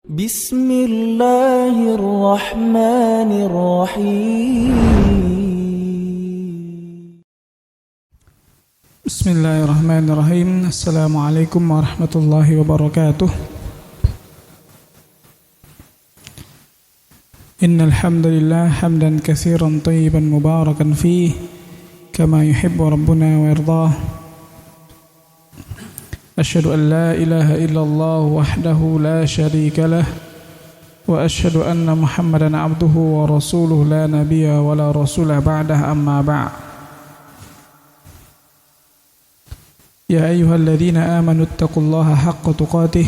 بسم الله الرحمن الرحيم بسم الله الرحمن الرحيم. السلام عليكم ورحمة الله وبركاته. إن الحمد لله حمدا كثيرا طيبا مباركا فيه كما يحب ربنا ويرضاه. أشهد أن لا إله إلا الله وحده لا شريك له وأشهد أن محمدا عبده ورسوله لا نبي ولا رسول بعده أما بعد. يا أيها الذين آمنوا اتقوا الله حق تقاته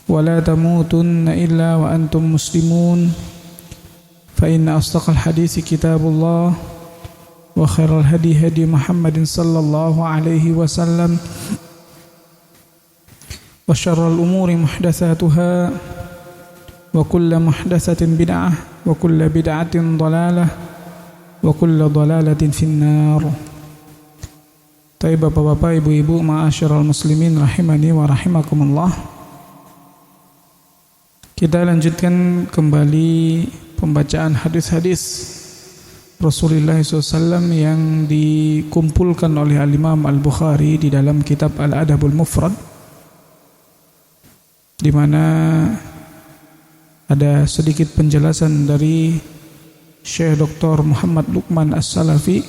ولا تموتن إلا وأنتم مسلمون فإن أصدق الحديث كتاب الله وخير الهدي هدي محمد صلى الله عليه وسلم وشر الأمور محدثاتها وكل محدثة بدعة وكل بدعة ضلالة وكل ضلالة في النار. Baik bapak-bapak, ibu-ibu, ma'asyiral muslimin rahimani wa rahimakumullah. Kita lanjutkan kembali pembacaan hadis-hadis Rasulullah SAW yang dikumpulkan oleh Al-Imam Al-Bukhari di dalam kitab Al-Adabul Mufrad, di mana ada sedikit penjelasan dari Syekh Dr. Muhammad Luqman As-Salafi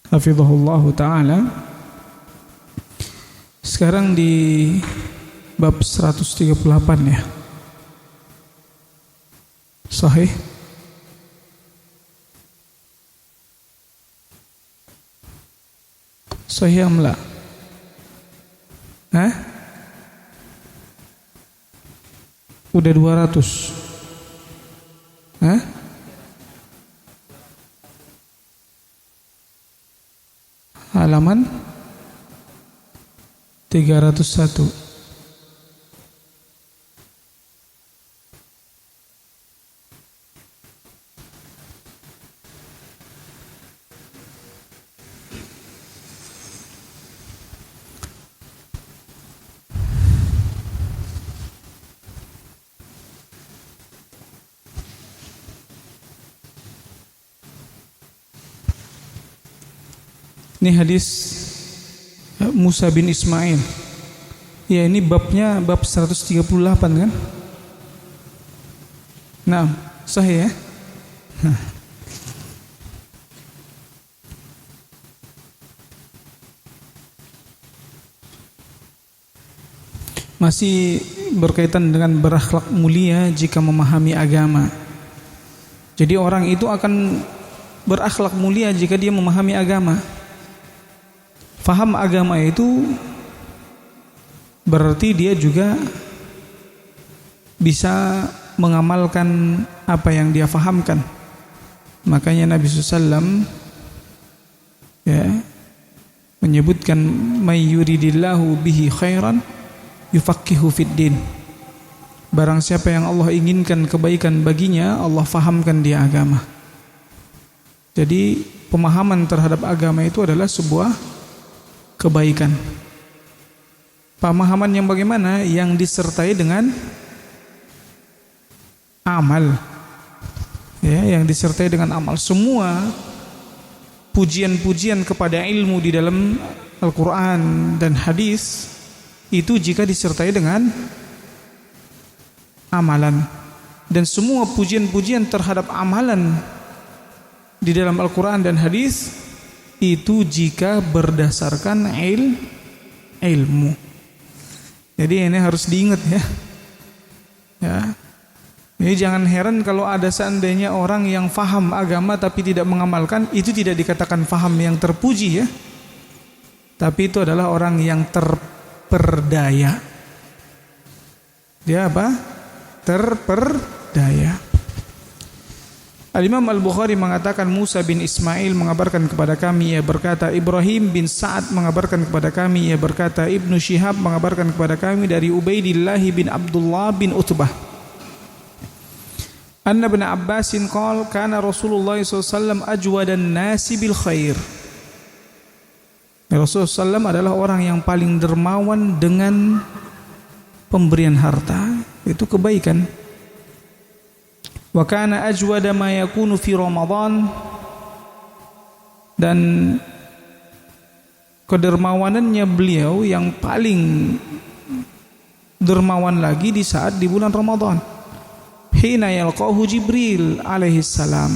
hafizahullahu ta'ala. Sekarang di bab 138 ya. Sahih. Sahih amla. Hah? Udah 200. Hah? Halaman 301. Ini hadis Musa bin Ismail. Ya, ini babnya bab 138 kan? Nah, sahih ya? Masih berkaitan dengan berakhlak mulia jika memahami agama. Jadi orang itu akan berakhlak mulia jika dia memahami agama. Faham agama itu berarti dia juga bisa mengamalkan apa yang dia fahamkan. Makanya Nabi SAW ya menyebutkan may yuridillahu bihi khairan yufaqihu fid din. Barang siapa yang Allah inginkan kebaikan baginya, Allah fahamkan dia agama. Jadi pemahaman terhadap agama itu adalah sebuah kebaikan. Pemahaman yang bagaimana? Yang disertai dengan amal. Ya, yang disertai dengan amal. Semua pujian-pujian kepada ilmu di dalam Al-Quran dan hadis itu jika disertai dengan amalan. Dan semua pujian-pujian terhadap amalan di dalam Al-Quran dan hadis itu jika berdasarkan ilmu. Jadi ini harus diingat ya. Ya. Jadi jangan heran kalau ada seandainya orang yang faham agama tapi tidak mengamalkan, itu tidak dikatakan faham yang terpuji ya. Tapi itu adalah orang yang terperdaya. Dia apa? Terperdaya. Al-Imam Al-Bukhari mengatakan Musa bin Ismail mengabarkan kepada kami, ia berkata, Ibrahim bin Sa'ad mengabarkan kepada kami, ia berkata, Ibnu Syihab mengabarkan kepada kami dari Ubaidillah bin Abdullah bin Utbah. Anna bin Abbasin qala kana Rasulullah SAW ajwadan nasi bil khair. Rasulullah SAW adalah orang yang paling dermawan dengan pemberian harta, itu kebaikan. Wa kana ajwada ma yakunu fi Ramadan, dan kedermawanannya beliau yang paling dermawan lagi di saat di bulan Ramadan. Hina yalqahu Jibril alaihi salam,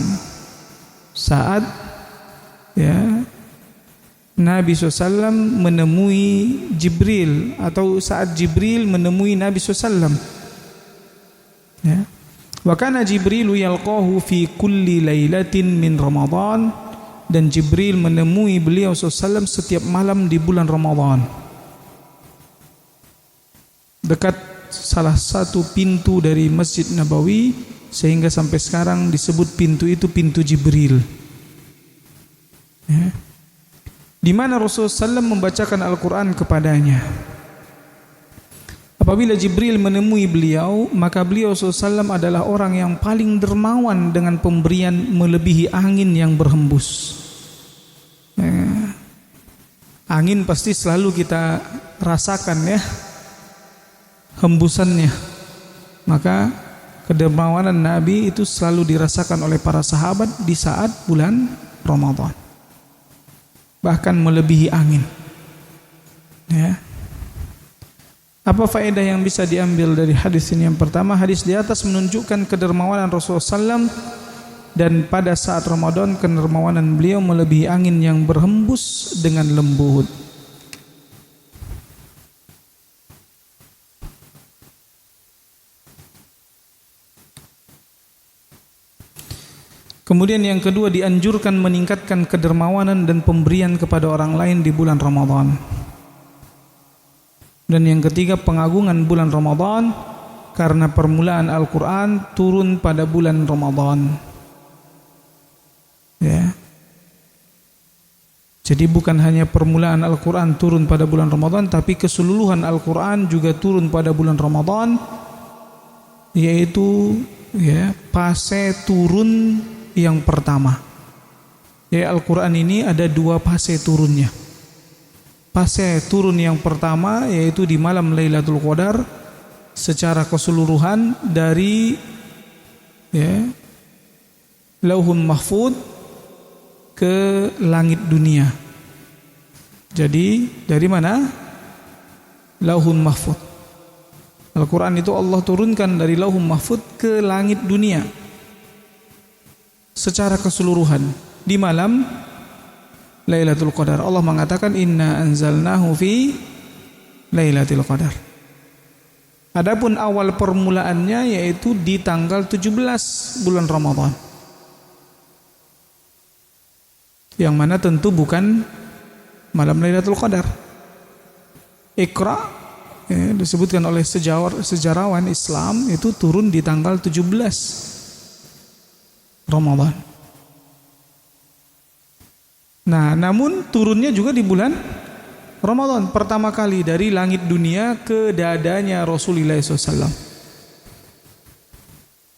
saat ya Nabi SAW menemui Jibril, atau saat Jibril menemui Nabi SAW. Ya. Wa kana Jibrilu yalqahu fi kulli lailatin min Ramadan, dan Jibril menemui beliau SAW setiap malam di bulan Ramadan, dekat salah satu pintu dari Masjid Nabawi, sehingga sampai sekarang disebut pintu itu pintu Jibril. Ya. Di mana Rasulullah SAW membacakan Al-Quran kepadanya. Apabila Jibril menemui beliau, maka beliau SAW adalah orang yang paling dermawan dengan pemberian melebihi angin yang berhembus. Angin pasti selalu kita rasakan ya, hembusannya. Maka kedermawanan Nabi itu selalu dirasakan oleh para sahabat di saat bulan Ramadan, bahkan melebihi angin. Ya. Apa faedah yang bisa diambil dari hadis ini? Yang pertama, hadis di atas menunjukkan kedermawanan Rasulullah SAW, dan pada saat Ramadan kedermawanan beliau melebihi angin yang berhembus dengan lembut. Kemudian yang kedua, dianjurkan meningkatkan kedermawanan dan pemberian kepada orang lain di bulan Ramadan. Dan yang ketiga, pengagungan bulan Ramadan karena permulaan Al-Quran turun pada bulan Ramadan. Ya. Jadi bukan hanya permulaan Al-Quran turun pada bulan Ramadan, tapi keseluruhan Al-Quran juga turun pada bulan Ramadan, yaitu ya, fase turun yang pertama. Ya, Al-Quran ini ada dua fase turunnya. Fase turun yang pertama yaitu di malam Lailatul Qadar secara keseluruhan dari ya, Lauhun Mahfud ke langit dunia. Jadi dari mana? Lauhun Mahfud. Al-Quran itu Allah turunkan dari Lauhun Mahfud ke langit dunia secara keseluruhan di malam Lailatul Qadar. Allah mengatakan inna anzalnahu fi Lailatul Qadar. Adapun awal permulaannya yaitu di tanggal 17 bulan Ramadan, yang mana tentu bukan malam Lailatul Qadar. Iqra ya, disebutkan oleh sejarawan Islam itu turun di tanggal 17 Ramadan. Nah, namun turunnya juga di bulan Ramadan, pertama kali dari langit dunia ke dadanya Rasulullah SAW.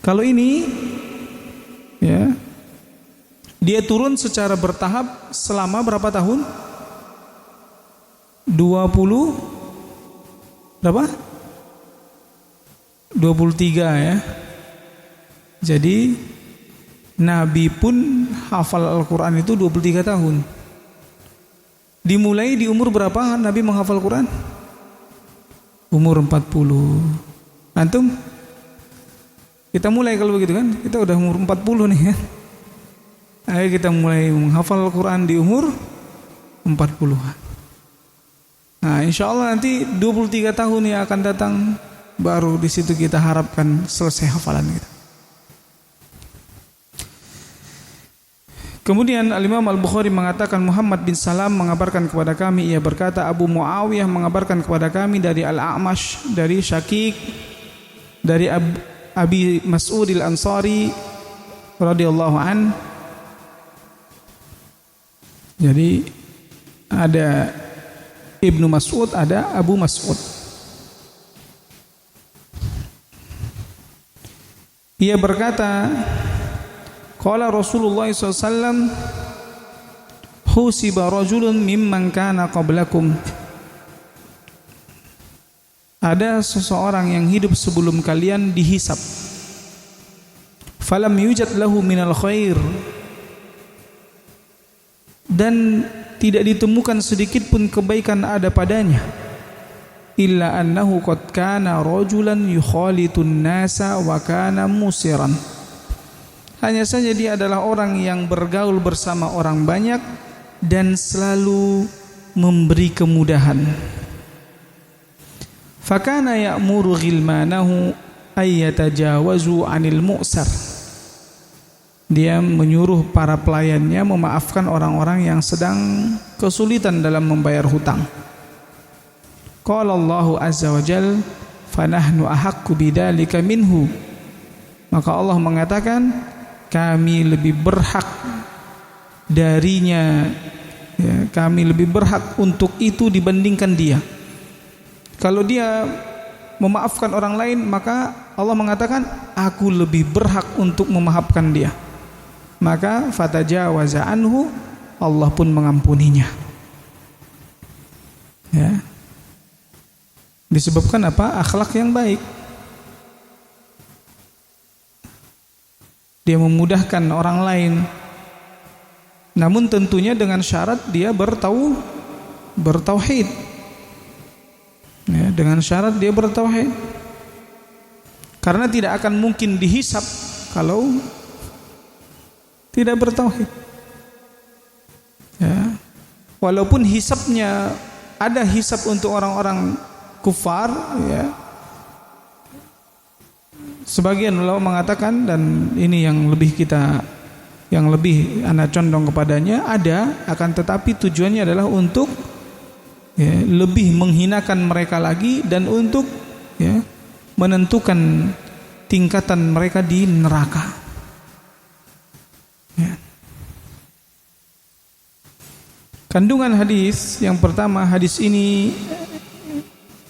Kalau ini ya, dia turun secara bertahap selama berapa tahun? 23 ya. Jadi Nabi pun hafal Al-Quran itu 23 tahun. Dimulai di umur berapa Nabi menghafal Quran? Umur 40. Antum? Kita mulai kalau begitu kan? Kita udah umur 40 nih ya. Ayo kita mulai menghafal Quran di umur 40-an. Nah, insya Allah nanti 23 tahun yang akan datang, baru di situ kita harapkan selesai hafalan kita. Kemudian Al-Imam Al-Bukhari mengatakan Muhammad bin Salam mengabarkan kepada kami, ia berkata Abu Muawiyah mengabarkan kepada kami dari Al-A'mash, dari Syakik, dari Abi Mas'ud Al-Ansari radhiyallahu an. Jadi ada Ibnu Mas'ud, ada Abu Mas'ud. Ia berkata, qala Rasulullah SAW, husiba rajulun mimman kana qablakum. Ada seseorang yang hidup sebelum kalian dihisab. Falam yujad lahu minal khair, dan tidak ditemukan sedikit pun kebaikan ada padanya, illa annahu qad kana rajulan yukhalitun nasa wa kana musiran. Hanya saja dia adalah orang yang bergaul bersama orang banyak dan selalu memberi kemudahan. Fakana ya'muru ghilmanahu ayyatajawazu 'anil mu'sar. Dia menyuruh para pelayannya memaafkan orang-orang yang sedang kesulitan dalam membayar hutang. Qala Allahu azza wa jal, fanahnu ahaqqu bidzalika minhu. Maka Allah mengatakan, kami lebih berhak darinya, ya, kami lebih berhak untuk itu dibandingkan dia. Kalau dia memaafkan orang lain, maka Allah mengatakan, aku lebih berhak untuk memaafkan dia. Maka fatajawaza anhu, Allah pun mengampuninya. Ya. Disebabkan apa? Akhlak yang baik. Dia memudahkan orang lain, namun tentunya dengan syarat dia bertauhid. Ya, dengan syarat dia bertauhid. Karena tidak akan mungkin dihisab kalau tidak bertauhid. Ya. Walaupun hisabnya ada hisab untuk orang-orang kufar, ya. Sebagian ulama mengatakan, dan ini yang lebih ana condong kepadanya, ada, akan tetapi tujuannya adalah untuk, ya, lebih menghinakan mereka lagi dan untuk, ya, menentukan tingkatan mereka di neraka. Ya. Kandungan hadis yang pertama, hadis ini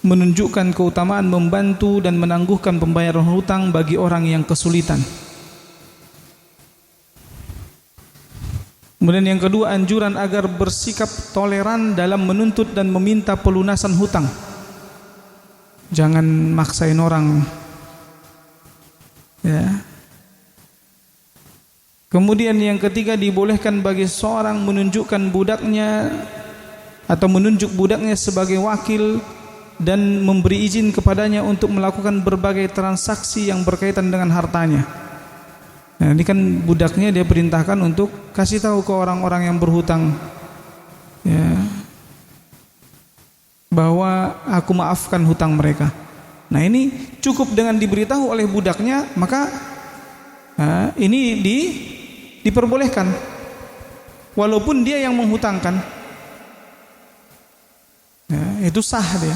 menunjukkan keutamaan membantu dan menangguhkan pembayaran hutang bagi orang yang kesulitan. Kemudian yang kedua, anjuran agar bersikap toleran dalam menuntut dan meminta pelunasan hutang. Jangan maksain orang. Ya. Kemudian yang ketiga, dibolehkan bagi seorang menunjukkan budaknya atau menunjuk budaknya sebagai wakil dan memberi izin kepadanya untuk melakukan berbagai transaksi yang berkaitan dengan hartanya. Nah, ini kan budaknya dia perintahkan untuk kasih tahu ke orang-orang yang berhutang, ya, bahwa aku maafkan hutang mereka. Nah, ini cukup dengan diberitahu oleh budaknya, maka ini diperbolehkan walaupun dia yang menghutangkan. Ya, itu sah dia.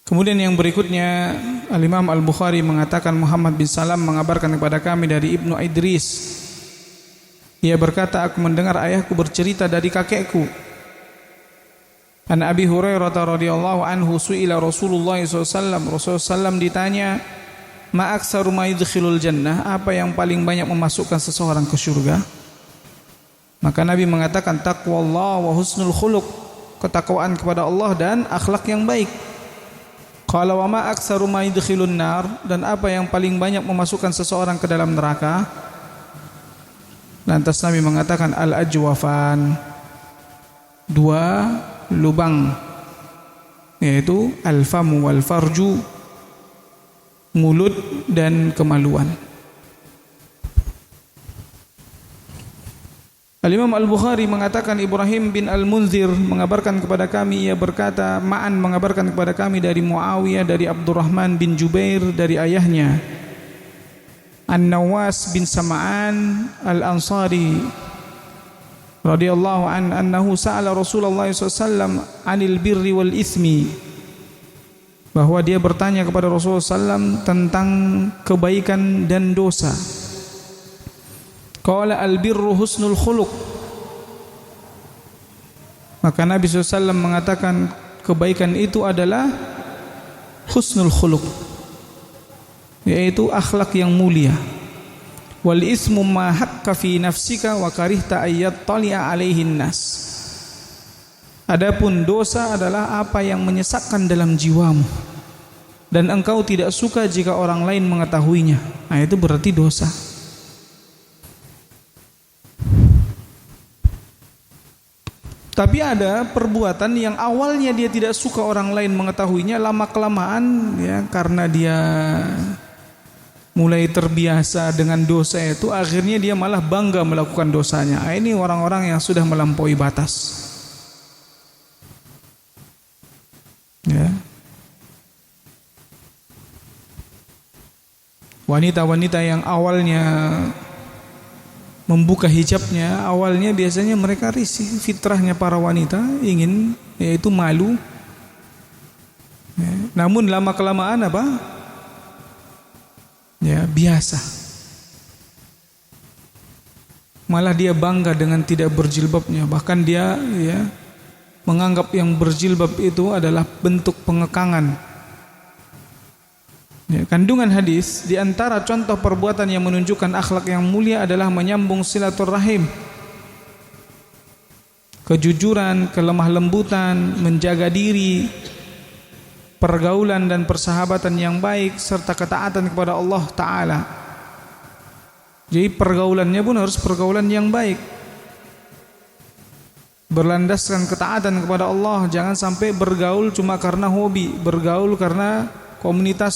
Kemudian yang berikutnya, Al-Imam Al-Bukhari mengatakan, Muhammad bin Salam mengabarkan kepada kami dari Ibnu Idris. Ia berkata, aku mendengar ayahku bercerita dari kakekku. An Abi Hurairah radhiyallahu anhu su'ila Rasulullah SAW. Rasulullah SAW ditanya, ma aktsaru ma yudkhilul jannah, apa yang paling banyak memasukkan seseorang ke surga? Maka Nabi mengatakan, taqwallah wa husnul khuluq, ketakwaan kepada Allah dan akhlak yang baik. Qala wa ma aktsaru ma yudkhilun nar, dan apa yang paling banyak memasukkan seseorang ke dalam neraka? Lantas Nabi mengatakan, al-ajwafan, dua lubang, yaitu al-famu wal farju, mulut dan kemaluan. Al-Imam Al-Bukhari mengatakan, Ibrahim bin Al-Munzir mengabarkan kepada kami, ia berkata, Ma'an mengabarkan kepada kami dari Muawiyah, dari Abdurrahman bin Jubair, dari ayahnya An-Nawas bin Sam'an Al-Ansari radhiyallahu anhu sa'ala Rasulullah SAW anil birri wal ithmi, bahwa dia bertanya kepada Rasulullah SAW tentang kebaikan dan dosa. Qala al-birru husnul khuluq, maka Nabi SAW mengatakan kebaikan itu adalah husnul khuluq, yaitu akhlak yang mulia. Wal ismu ma hakka fi nafsika wa karihta ayyat tali'a alaihin nas. Adapun dosa adalah apa yang menyesakkan dalam jiwamu dan engkau tidak suka jika orang lain mengetahuinya. Nah, itu berarti dosa. Tapi ada perbuatan yang awalnya dia tidak suka orang lain mengetahuinya, lama kelamaan ya karena dia mulai terbiasa dengan dosa itu, akhirnya dia malah bangga melakukan dosanya. Nah, ini orang-orang yang sudah melampaui batas. Ya. Wanita-wanita yang awalnya membuka hijabnya, awalnya biasanya mereka risih. Fitrahnya para wanita ingin, yaitu malu. Ya. Namun lama kelamaan apa? Ya, biasa. Malah dia bangga dengan tidak berjilbabnya. Bahkan dia ya menganggap yang berjilbab itu adalah bentuk pengekangan. Ya, kandungan hadis di antara contoh perbuatan yang menunjukkan akhlak yang mulia adalah menyambung silaturahim, kejujuran, kelemah lembutan, menjaga diri, pergaulan dan persahabatan yang baik, serta ketaatan kepada Allah Ta'ala. Jadi pergaulannya pun harus pergaulan yang baik, berlandaskan ketaatan kepada Allah. Jangan sampai bergaul cuma karena hobi, bergaul karena komunitas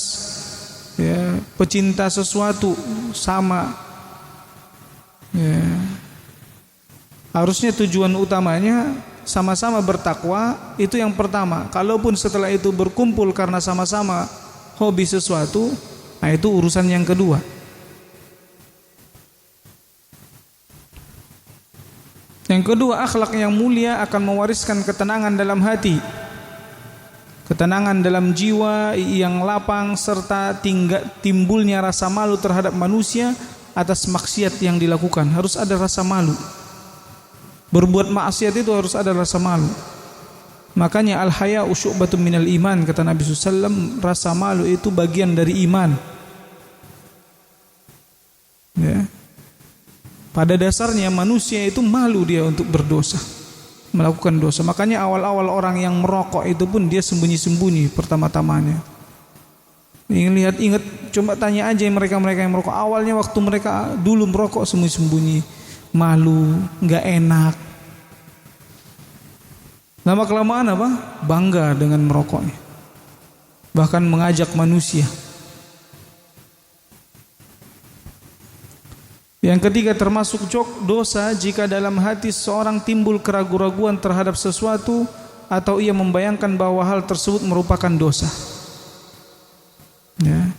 ya, pecinta sesuatu sama ya. Harusnya tujuan utamanya sama-sama bertakwa, itu yang pertama. Kalaupun setelah itu berkumpul karena sama-sama hobi sesuatu, nah itu urusan yang kedua. Yang kedua, akhlak yang mulia akan mewariskan ketenangan dalam hati, ketenangan dalam jiwa yang lapang, serta timbulnya rasa malu terhadap manusia atas maksiat yang dilakukan. Harus ada rasa malu. Berbuat maksiat itu harus ada rasa malu. Makanya al-haya'u syu'batun minal iman, kata Nabi SAW, rasa malu itu bagian dari iman. Ya. Pada dasarnya manusia itu malu dia untuk berdosa, melakukan dosa. Makanya awal-awal orang yang merokok itu pun dia sembunyi-sembunyi pertama-tamanya. Ingat, coba tanya aja mereka-mereka yang merokok. Awalnya waktu mereka dulu merokok sembunyi-sembunyi, malu, nggak enak. Lama kelamaan apa? Bangga dengan merokoknya. Bahkan mengajak manusia. Yang ketiga, termasuk dosa jika dalam hati seorang timbul keraguan-raguan terhadap sesuatu atau ia membayangkan bahwa hal tersebut merupakan dosa. Ya.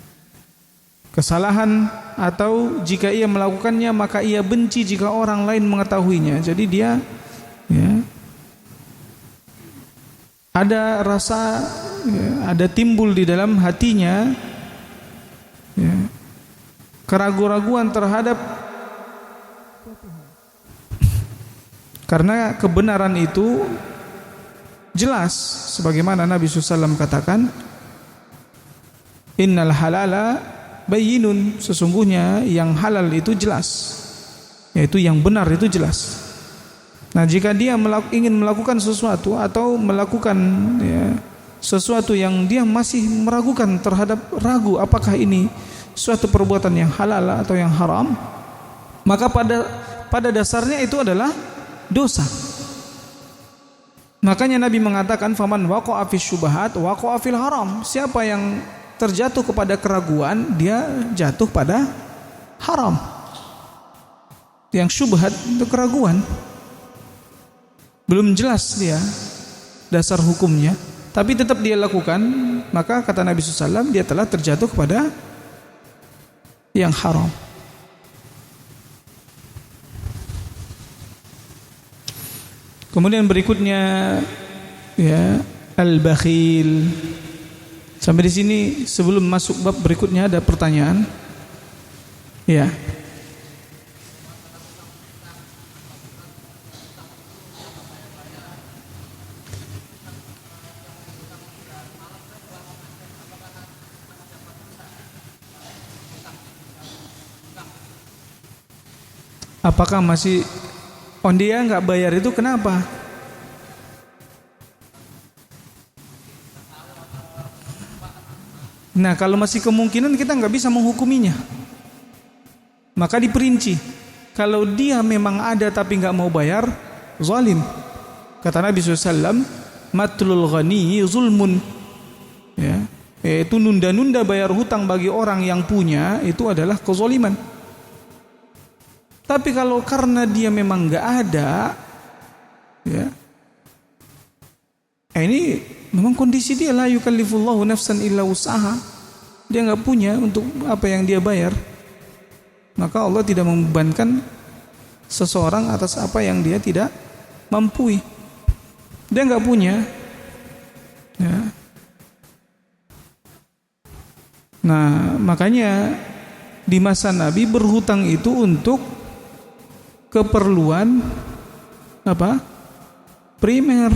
Kesalahan, atau jika ia melakukannya maka ia benci jika orang lain mengetahuinya. Jadi dia ya, ada rasa ya, ada timbul di dalam hatinya ya, keraguan-raguan terhadap, karena kebenaran itu jelas sebagaimana Nabi SAW katakan, innal halala bayyinun, sesungguhnya yang halal itu jelas, yaitu yang benar itu jelas. Nah, jika dia ingin melakukan sesuatu atau melakukan ya, sesuatu yang dia masih meragukan terhadap, ragu apakah ini suatu perbuatan yang halal atau yang haram, maka pada dasarnya itu adalah dosa. Makanya Nabi mengatakan, faman waqa'a fis syubhat waqa'a fil haram. Siapa yang terjatuh kepada keraguan, dia jatuh pada haram. Yang syubhat itu keraguan, belum jelas dia dasar hukumnya, tapi tetap dia lakukan, maka kata Nabi SAW, dia telah terjatuh kepada yang haram. Kemudian berikutnya ya, al-bakhil. Sampai di sini, sebelum masuk bab berikutnya ada pertanyaan. Ya. Apakah masih dia nggak bayar itu kenapa? Nah, kalau masih kemungkinan kita nggak bisa menghukuminya, maka diperinci. Kalau dia memang ada tapi nggak mau bayar, zalim. Kata Nabi SAW, matlul ghani zulmun. Ya, yaitu nunda-nunda bayar hutang bagi orang yang punya itu adalah kezaliman. Tapi kalau karena dia memang nggak ada, ya, ini memang kondisi dia, la yukallifullahu nafsan illa wus'aha. Dia nggak punya untuk apa yang dia bayar, maka Allah tidak membebankan seseorang atas apa yang dia tidak mampu. Dia nggak punya, ya. Nah, makanya di masa Nabi berhutang itu untuk keperluan apa? Primer.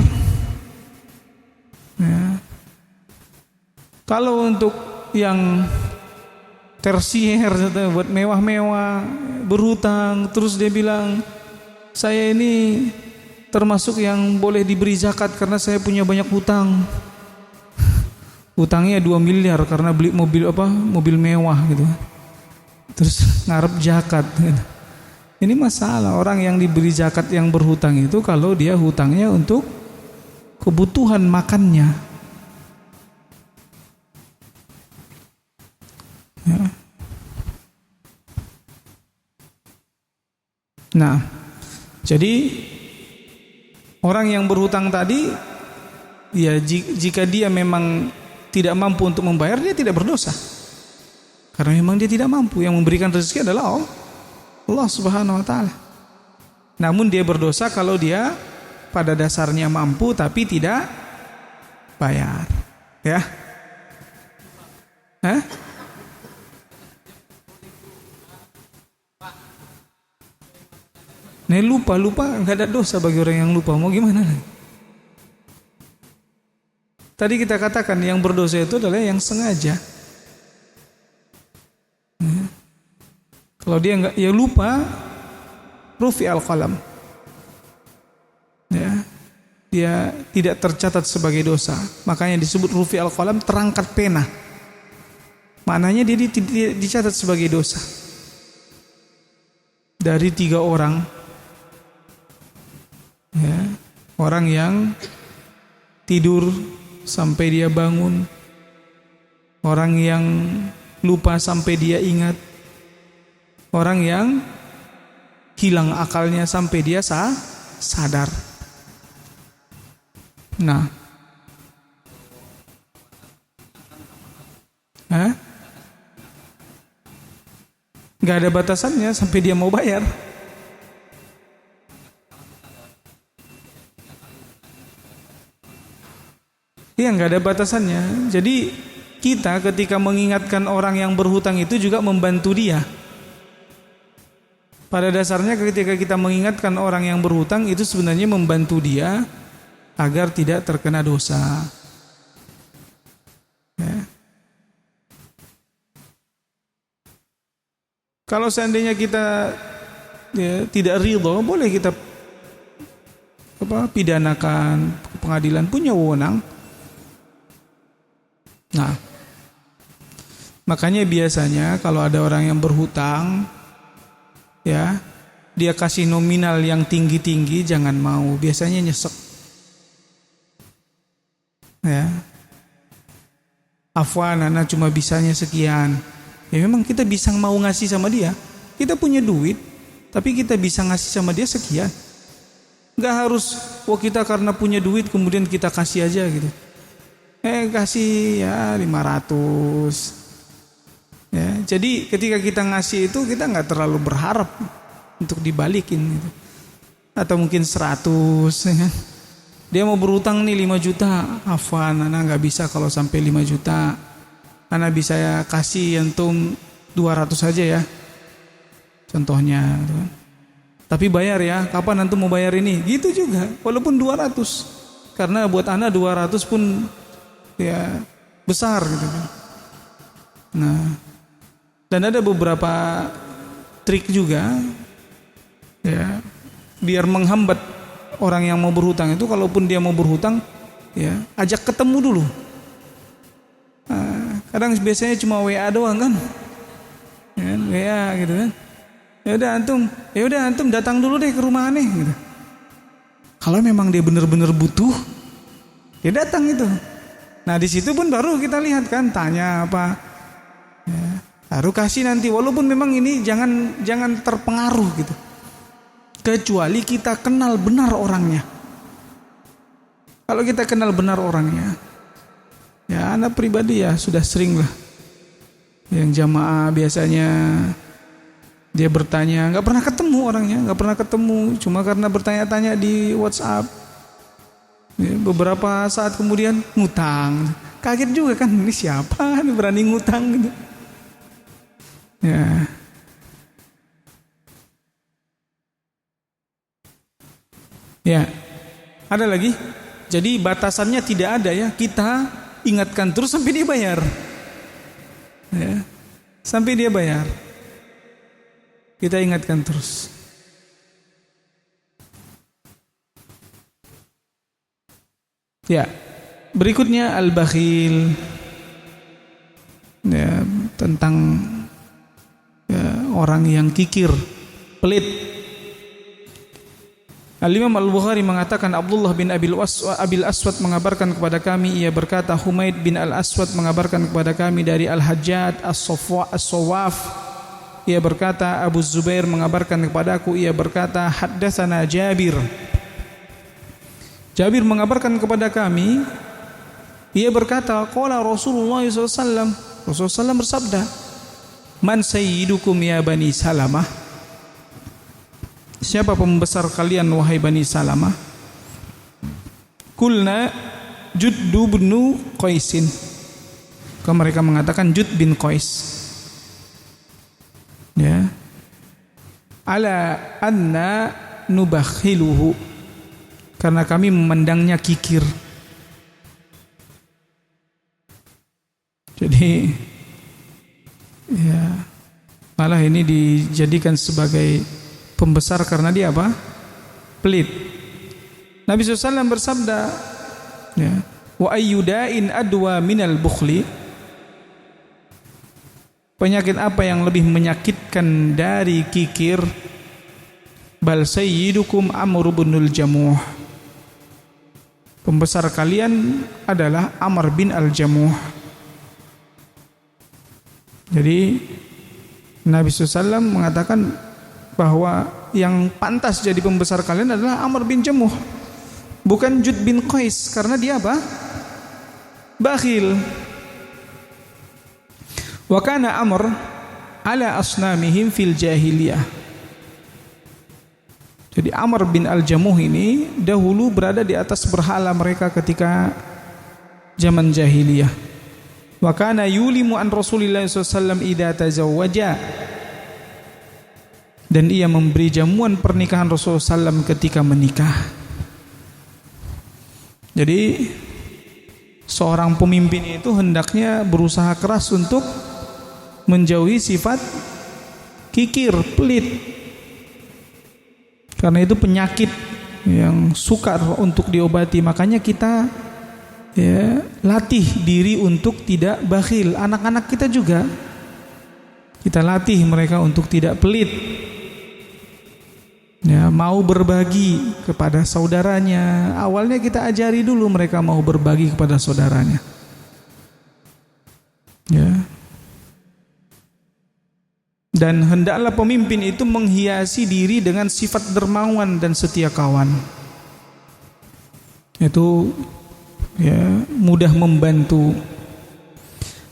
Ya. Kalau untuk yang tersier buat mewah-mewah berhutang, terus dia bilang saya ini termasuk yang boleh diberi zakat karena saya punya banyak hutang. Hutangnya 2 miliar karena beli mobil mewah gitu. Terus ngarep zakat gitu. Ini masalah. Orang yang diberi zakat yang berhutang itu kalau dia hutangnya untuk kebutuhan makannya, ya. Nah, jadi orang yang berhutang tadi, ya jika dia memang tidak mampu untuk membayar, dia tidak berdosa, karena memang dia tidak mampu. Yang memberikan rezeki adalah Allah Subhanahu Wa Taala. Namun dia berdosa kalau dia pada dasarnya mampu tapi tidak bayar, ya. Hah? Nih lupa nggak ada dosa bagi orang yang lupa. Mau gimana? Tadi kita katakan yang berdosa itu adalah yang sengaja. Kalau dia nggak, ya lupa, rufi al-qalam. Ya, dia tidak tercatat sebagai dosa. Makanya disebut rufi al-qalam, terangkat pena. Maknanya dia dicatat sebagai dosa. Dari 3 orang, ya, orang yang tidur sampai dia bangun, orang yang lupa sampai dia ingat, orang yang hilang akalnya sampai dia sadar. Nah, nggak ada batasannya sampai dia mau bayar. Iya, nggak ada batasannya. Jadi kita ketika mengingatkan orang yang berhutang itu juga membantu dia. Pada dasarnya ketika kita mengingatkan orang yang berhutang itu sebenarnya membantu dia agar tidak terkena dosa. Ya. Kalau seandainya kita tidak ridho, boleh kita pidanakan, pengadilan punya wewenang. Nah, makanya biasanya kalau ada orang yang berhutang, ya, dia kasih nominal yang tinggi-tinggi, jangan mau. Biasanya nyesek. Ya, afwan, anak cuma bisanya sekian. Ya memang kita bisa mau ngasih sama dia. Kita punya duit, tapi kita bisa ngasih sama dia sekian. Gak harus, kita karena punya duit kemudian kita kasih aja gitu. Kasih ya 500. Ya, jadi ketika kita ngasih itu kita nggak terlalu berharap untuk dibalikin gitu. Atau mungkin 100, ya. Dia mau berutang nih 5 juta, afwan, anak nggak bisa kalau sampai 5 juta. Anak bisa ya kasih antum 200 aja ya, contohnya gitu kan. Tapi bayar ya, kapan antum mau bayar ini? Gitu juga, walaupun 200. Karena buat anak 200 pun ya besar gitu kan. Nah, dan ada beberapa trik juga. Ya, biar menghambat orang yang mau berhutang itu, kalaupun dia mau berhutang, ya ajak ketemu dulu. Nah, kadang biasanya cuma WA doang kan, ya, WA gitu kan. Ya udah antum datang dulu deh ke rumah aneh gitu. Kalau memang dia benar-benar butuh, ya datang itu. Nah di situ pun baru kita lihat kan, tanya apa, ya, baru kasih nanti. Walaupun memang ini jangan terpengaruh gitu, kecuali kita kenal benar orangnya. Kalau kita kenal benar orangnya, ya anak pribadi ya sudah sering lah. Yang jamaah biasanya dia bertanya, nggak pernah ketemu orangnya, nggak pernah ketemu, cuma karena bertanya-tanya di WhatsApp. Ya, beberapa saat kemudian ngutang, kaget juga kan, ini siapa ini berani ngutang gitu. Ya. Ya, ada lagi. Jadi batasannya tidak ada ya, kita ingatkan terus sampai dia bayar. Ya, sampai dia bayar. Kita ingatkan terus. Ya, berikutnya al-bakhil. Ya, tentang ya, orang yang kikir, pelit. Al-Imam Al-Bukhari mengatakan Abdullah bin Abil Aswad mengabarkan kepada kami, ia berkata Humaid bin Al-Aswad mengabarkan kepada kami dari Al-Hajjaj As-Sawaf, ia berkata Abu Zubair mengabarkan kepadaku, ia berkata haddatsana Jabir mengabarkan kepada kami, ia berkata qala Rasulullah SAW, Rasulullah SAW bersabda, man sayyidukum ya Bani Salamah, siapa pembesar kalian wahai Bani Salamah? Kulna Juddu bin Qaisin. Mereka mengatakan Jud bin Qais. Ya. Ala anna nubakhiluhu, karena kami memandangnya kikir. Jadi ya malah ini dijadikan sebagai pembesar karena dia apa? Pelit. Nabi SAW bersabda, ya, wa ayyudain adwa minal bukhli, penyakit apa yang lebih menyakitkan dari kikir? Bal sayyidukum Amr binul Jamuh, pembesar kalian adalah Amr bin al-Jamuh. Jadi Nabi SAW mengatakan bahwa yang pantas jadi pembesar kalian adalah Amr bin Jamuh, bukan Jud bin Qais, karena dia apa? Bakhil. Wa kana Amr ala asnamihim fil jahiliyah. Jadi Amr bin al-Jamuh ini dahulu berada di atas berhala mereka ketika zaman jahiliyah. Wa kana yulimu an Rasulillah SAW idza tazawwaja, dan ia memberi jamuan pernikahan Rasulullah SAW ketika menikah. Jadi seorang pemimpin itu hendaknya berusaha keras untuk menjauhi sifat kikir, pelit, karena itu penyakit yang sukar untuk diobati. Makanya kita ya latih diri untuk tidak bakhil. Anak-anak kita juga kita latih mereka untuk tidak pelit, ya, mau berbagi kepada saudaranya. Awalnya kita ajari dulu mereka mau berbagi kepada saudaranya, ya. Dan hendaklah pemimpin itu menghiasi diri dengan sifat dermawan dan setia kawan. Itu ya mudah membantu.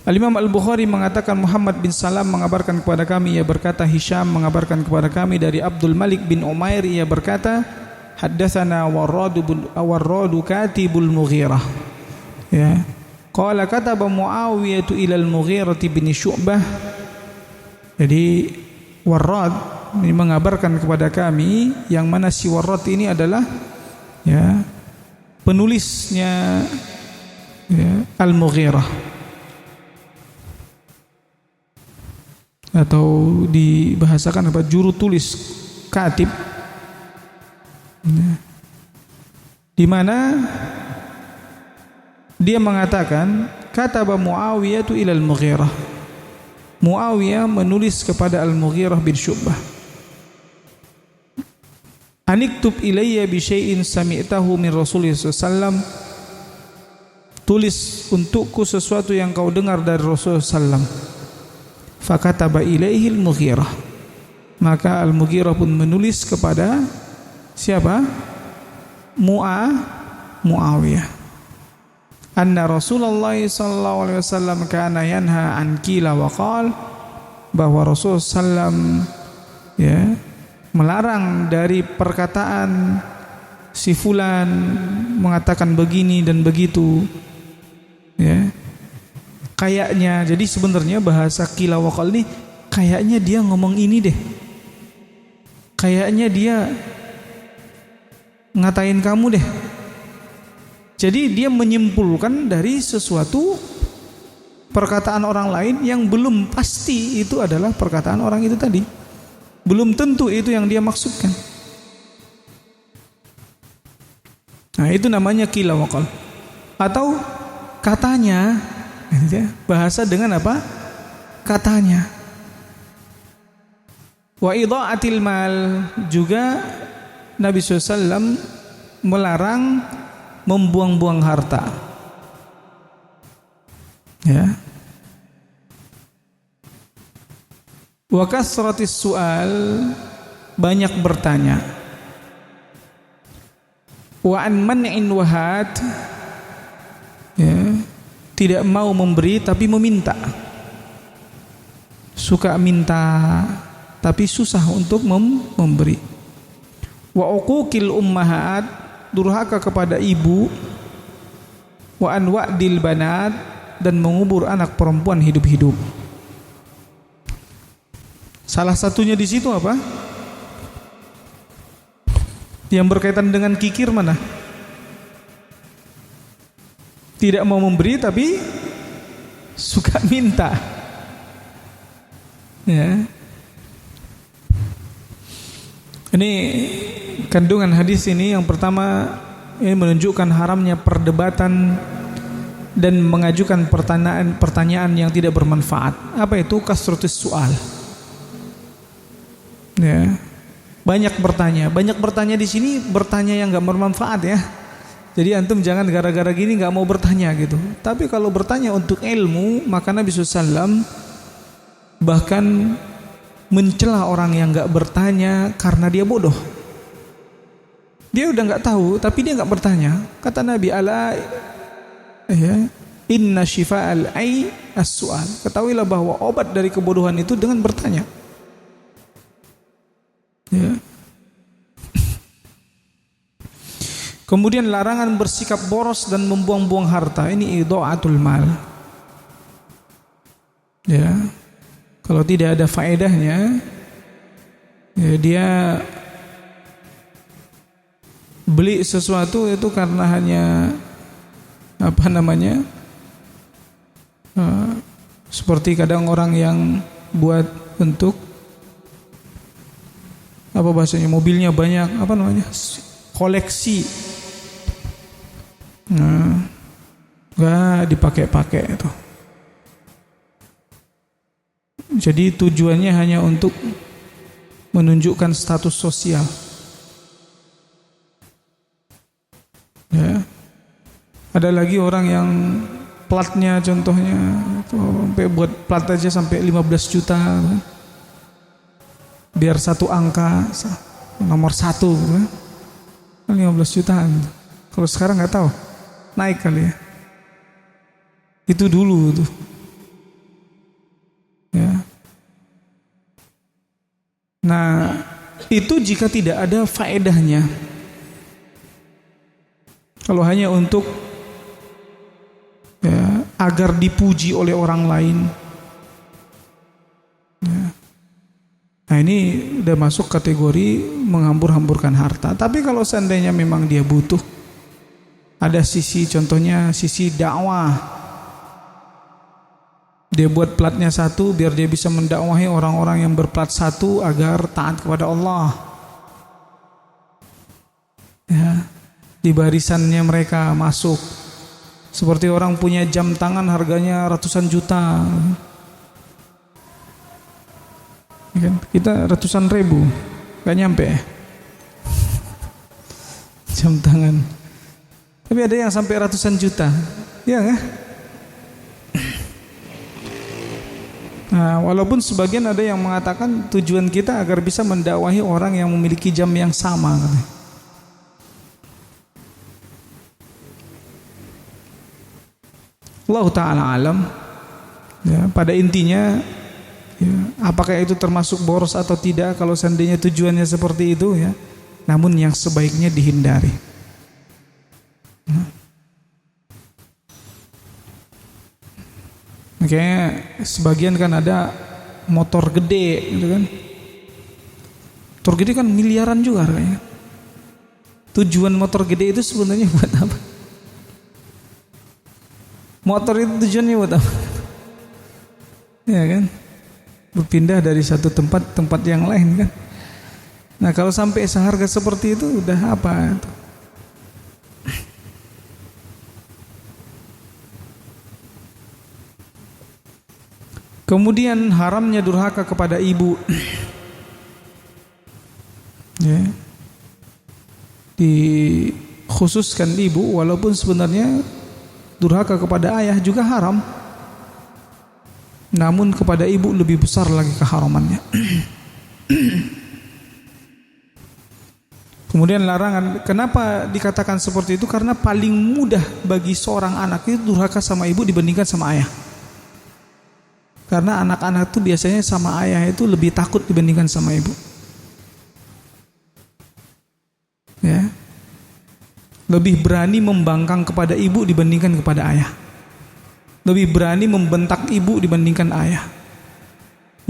Al-Imam Al-Bukhari mengatakan Muhammad bin Salam mengabarkan kepada kami, ia berkata Hisham mengabarkan kepada kami dari Abdul Malik bin Umair, ia berkata haddatsana Warradu katibul Mughirah, ya, qala kataba Muawiyah ila al-Mughirah bin Syu'bah. Jadi Warrad ini mengabarkan kepada kami, yang mana si Warrad ini adalah ya penulisnya ya, Al-Mughirah, atau dibahasakan apa, juru tulis, katib, Di mana dia mengatakan kataba Muawiyah ila al-Mughirah. Muawiyah menulis kepada Al-Mughirah bin Syu'bah, aniktub ilayya bi syai'in sami'tahu min Rasulullah sallallahu, tulis untukku sesuatu yang kau dengar dari Rasulullah sallallahu. Fakataba ilaihi Al-Mughirah, maka Al-Mughirah pun menulis kepada siapa? Muawiyah. Anna Rasulullah sallallahu alaihi wasallam kana yanha an qila wa qal, bahwa Rasul sallam ya melarang dari perkataan si fulan mengatakan begini dan begitu, ya kayaknya. Jadi sebenarnya bahasa qila wa qal ini kayaknya dia ngomong ini deh, kayaknya dia ngatain kamu deh. Jadi dia menyimpulkan dari sesuatu perkataan orang lain yang belum pasti itu adalah perkataan orang itu tadi. Belum tentu itu yang dia maksudkan. Nah, itu namanya qila wa qal. Atau katanya, bahasa dengan apa? Katanya. Wa idha'atil mal, juga Nabi SAW melarang membuang-buang harta. Ya. Wa kasratis su'al, banyak bertanya. Wa an man'in wahad, ya, tidak mau memberi tapi meminta. Suka minta tapi susah untuk memberi. Wa uquqil ummahat, durhaka kepada ibu. Wa an wa'dil banat, dan mengubur anak perempuan hidup-hidup. Salah satunya di situ apa? Yang berkaitan dengan kikir mana? Tidak mau memberi tapi suka minta. Ya. Ini kandungan hadis ini yang pertama, ini menunjukkan haramnya perdebatan dan mengajukan pertanyaan yang tidak bermanfaat. Apa itu kasratus su'al? Ya. Banyak bertanya di sini, bertanya yang enggak bermanfaat ya. Jadi antum jangan gara-gara gini enggak mau bertanya gitu. Tapi kalau bertanya untuk ilmu, maka Nabi SAW bahkan mencela orang yang enggak bertanya karena dia bodoh. Dia udah enggak tahu tapi dia enggak bertanya. Kata Nabi, ala ya, inna shifa'al ai as-su'al. Ketahuilah bahwa obat dari kebodohan itu dengan bertanya. Ya. Kemudian larangan bersikap boros dan membuang-buang harta. Ini idha'atul mal. Ya. Kalau tidak ada faedahnya, ya dia beli sesuatu itu karena hanya apa namanya, seperti kadang orang yang buat untuk apa bahasanya, mobilnya banyak, apa namanya, koleksi, nah nggak dipakai-pakai itu. Jadi tujuannya hanya untuk menunjukkan status sosial. Ya. Ada lagi orang yang platnya contohnya itu, sampai buat plat aja sampai 15 juta. Biar satu angka, nomor 1 kan, 15 jutaan. Kalau sekarang nggak tahu, naik kali ya. Itu dulu tuh. Ya. Nah, itu jika tidak ada faedahnya. Kalau hanya untuk ya, agar dipuji oleh orang lain, ya. Nah ini udah masuk kategori menghambur-hamburkan harta. Tapi kalau seandainya memang dia butuh, ada sisi, contohnya sisi dakwah, dia buat platnya 1 biar dia bisa mendakwahi orang-orang yang berplat 1 agar taat kepada Allah. Ya, di barisannya mereka masuk. Seperti orang punya jam tangan harganya ratusan juta. Ya kan? Kita ratusan ribu, gak nyampe jam tangan. Tapi ada yang sampai ratusan juta, ya nggak? Nah, walaupun sebagian ada yang mengatakan tujuan kita agar bisa mendakwahi orang yang memiliki jam yang sama. Allah Ta'ala alam. Ya, pada intinya, ya, apakah itu termasuk boros atau tidak? Kalau seandainya tujuannya seperti itu, ya, namun yang sebaiknya dihindari. Makanya sebagian kan ada motor gede gitu kan. Motor gede kan miliaran juga harganya. Tujuan motor gede itu sebenarnya buat apa? Motor itu tujuannya buat apa? Ya kan? Berpindah dari satu tempat ke tempat yang lain kan. Nah, kalau sampai seharga seperti itu udah apa? Kemudian haramnya durhaka kepada ibu. Ya. Dikhususkan ibu, walaupun sebenarnya durhaka kepada ayah juga haram. Namun kepada ibu lebih besar lagi keharamannya. Kemudian larangan, kenapa dikatakan seperti itu? Karena paling mudah bagi seorang anak itu durhaka sama ibu dibandingkan sama ayah. Karena anak-anak itu biasanya sama ayah itu lebih takut dibandingkan sama ibu. Ya. Lebih berani membangkang kepada ibu dibandingkan kepada ayah. Lebih berani membentak ibu dibandingkan ayah.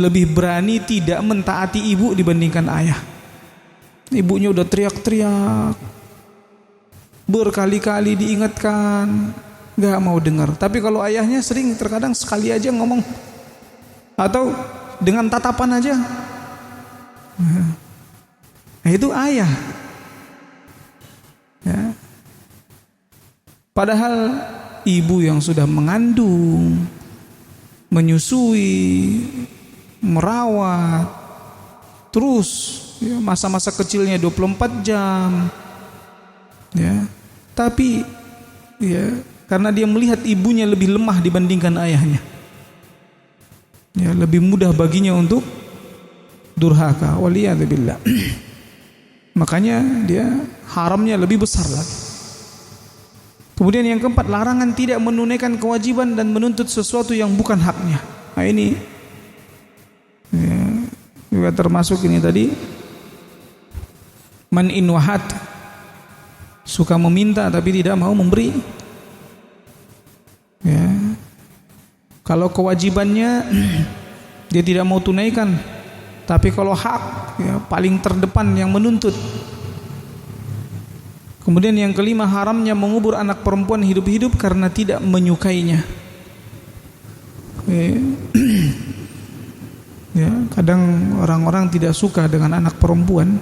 Lebih berani tidak mentaati ibu dibandingkan ayah. Ibunya udah teriak-teriak, berkali-kali diingatkan, gak mau dengar. Tapi kalau ayahnya sering, terkadang sekali aja ngomong, atau dengan tatapan aja. Nah, itu ayah. Ya. Padahal ibu yang sudah mengandung, menyusui, merawat, terus ya, masa-masa kecilnya 24 jam. Ya. Tapi ya, karena dia melihat ibunya lebih lemah dibandingkan ayahnya, ya, lebih mudah baginya untuk durhaka. Waliyadzubillah. Makanya dia haramnya lebih besar lagi. Kemudian yang keempat, larangan tidak menunaikan kewajiban dan menuntut sesuatu yang bukan haknya. Nah ini ya, juga termasuk ini tadi, man in wahat, suka meminta tapi tidak mau memberi. Ya. Kalau kewajibannya dia tidak mau tunaikan, tapi kalau hak ya, paling terdepan yang menuntut. Kemudian yang kelima, haramnya mengubur anak perempuan hidup-hidup karena tidak menyukainya. Ya, kadang orang-orang tidak suka dengan anak perempuan,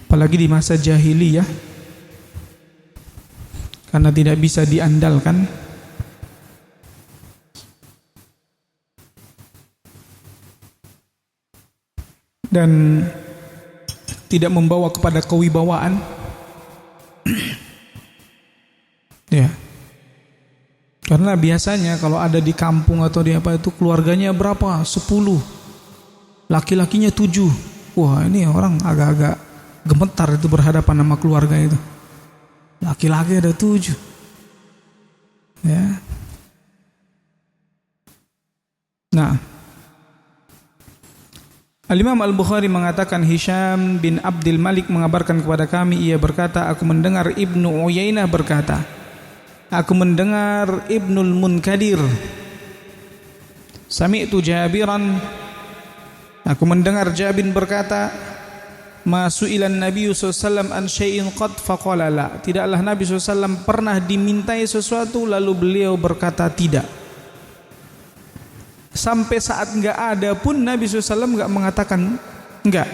apalagi di masa jahiliyah, karena tidak bisa diandalkan. Dan tidak membawa kepada kewibawaan. Ya. Karena biasanya kalau ada di kampung atau di apa itu, keluarganya berapa? 10. Laki-lakinya 7. Wah, ini orang agak-agak gemetar itu berhadapan sama keluarga itu. Laki-laki ada 7. Ya. Nah, Al-Imam Al-Bukhari mengatakan, Hisham bin Abdul Malik mengabarkan kepada kami, ia berkata, aku mendengar Ibnu Uyainah berkata, aku mendengar Ibnul Munkadir, sami'tu Jabiran, aku mendengar Jabir berkata, ma su'ilan Nabi SAW an syai'in qad faqala la, tidaklah Nabi SAW pernah dimintai sesuatu lalu beliau berkata tidak. Sampai saat enggak ada pun Nabi SAW enggak mengatakan enggak.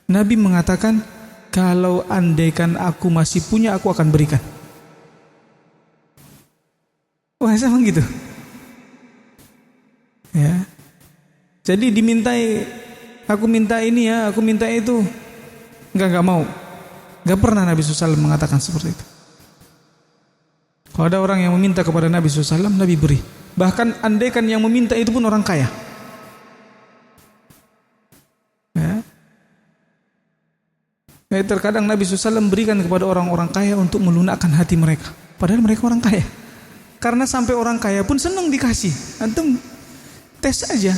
Nabi mengatakan, kalau andaikan aku masih punya, aku akan berikan. Wah, sama gitu. Ya. Jadi dimintai, aku minta ini ya, aku minta itu. Enggak mau. Enggak pernah Nabi SAW mengatakan seperti itu. Kalau ada orang yang meminta kepada Nabi SAW, Nabi beri. Bahkan andaikan yang meminta itu pun orang kaya. Ya. Ya, terkadang Nabi SAW berikan kepada orang-orang kaya untuk melunakkan hati mereka. Padahal mereka orang kaya. Karena sampai orang kaya pun senang dikasih. Antum tes aja.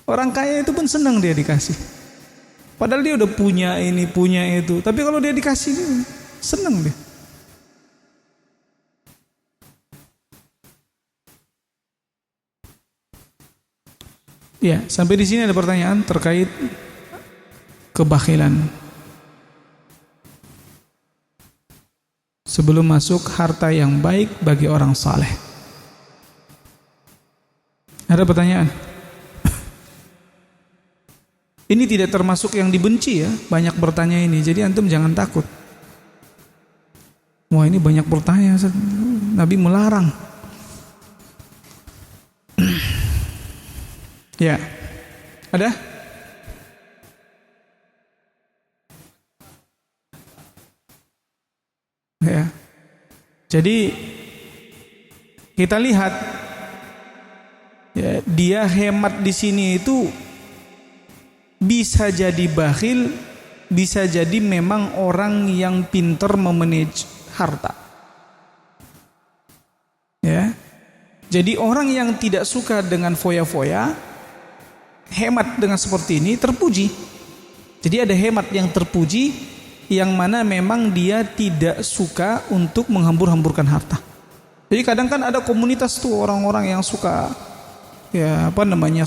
Orang kaya itu pun senang dia dikasih. Padahal dia udah punya ini, punya itu. Tapi kalau dia dikasih, dia senang dia. Ya, sampai di sini ada pertanyaan terkait kebakhilan. Sebelum masuk harta yang baik bagi orang saleh. Ada pertanyaan? Ini tidak termasuk yang dibenci ya, banyak bertanya ini. Jadi antum jangan takut. Wah, ini banyak bertanya, Nabi melarang. Ya. Ada? Ya. Jadi kita lihat ya, dia hemat di sini itu bisa jadi bakhil, bisa jadi memang orang yang pintar memanage harta. Ya. Jadi orang yang tidak suka dengan foya-foya, hemat dengan seperti ini terpuji. Jadi ada hemat yang terpuji, yang mana memang dia tidak suka untuk menghambur-hamburkan harta. Jadi kadang kan ada komunitas tuh orang-orang yang suka ya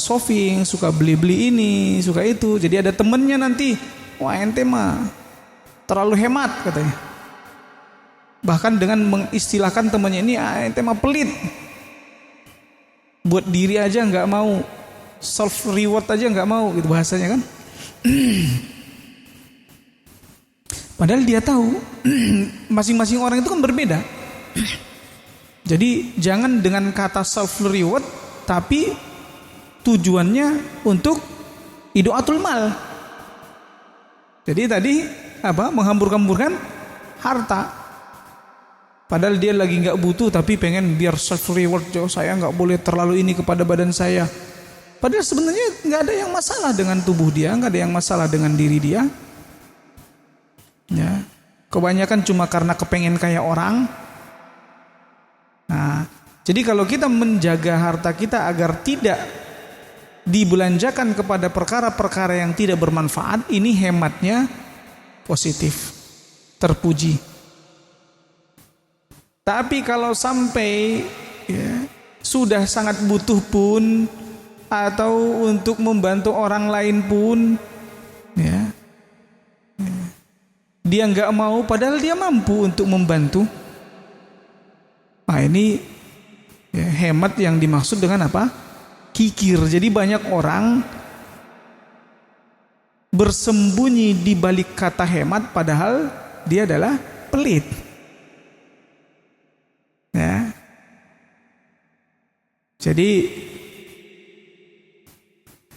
shopping, suka beli-beli ini, suka itu. Jadi ada temennya nanti, wah ente mah terlalu hemat katanya. Bahkan dengan mengistilahkan temannya ini, ente mah pelit. Buat diri aja nggak mau, self reward aja nggak mau, gitu bahasanya kan. Padahal dia tahu masing-masing orang itu kan berbeda. Jadi jangan dengan kata self reward, tapi tujuannya untuk idaatul mal. Jadi tadi menghambur-hamburkan harta. Padahal dia lagi nggak butuh, tapi pengen biar self reward. Saya nggak boleh terlalu ini kepada badan saya. Padahal sebenarnya nggak ada yang masalah dengan tubuh dia, nggak ada yang masalah dengan diri dia. Ya, kebanyakan cuma karena kepengen kayak orang. Nah, jadi kalau kita menjaga harta kita agar tidak dibelanjakan kepada perkara-perkara yang tidak bermanfaat, ini hematnya positif, terpuji. Tapi kalau sampai ya, sudah sangat butuh pun, atau untuk membantu orang lain pun, ya, dia nggak mau, padahal dia mampu untuk membantu. Nah ini ya, hemat yang dimaksud dengan apa? Kikir. Jadi banyak orang bersembunyi di balik kata hemat, padahal dia adalah pelit. Ya. Jadi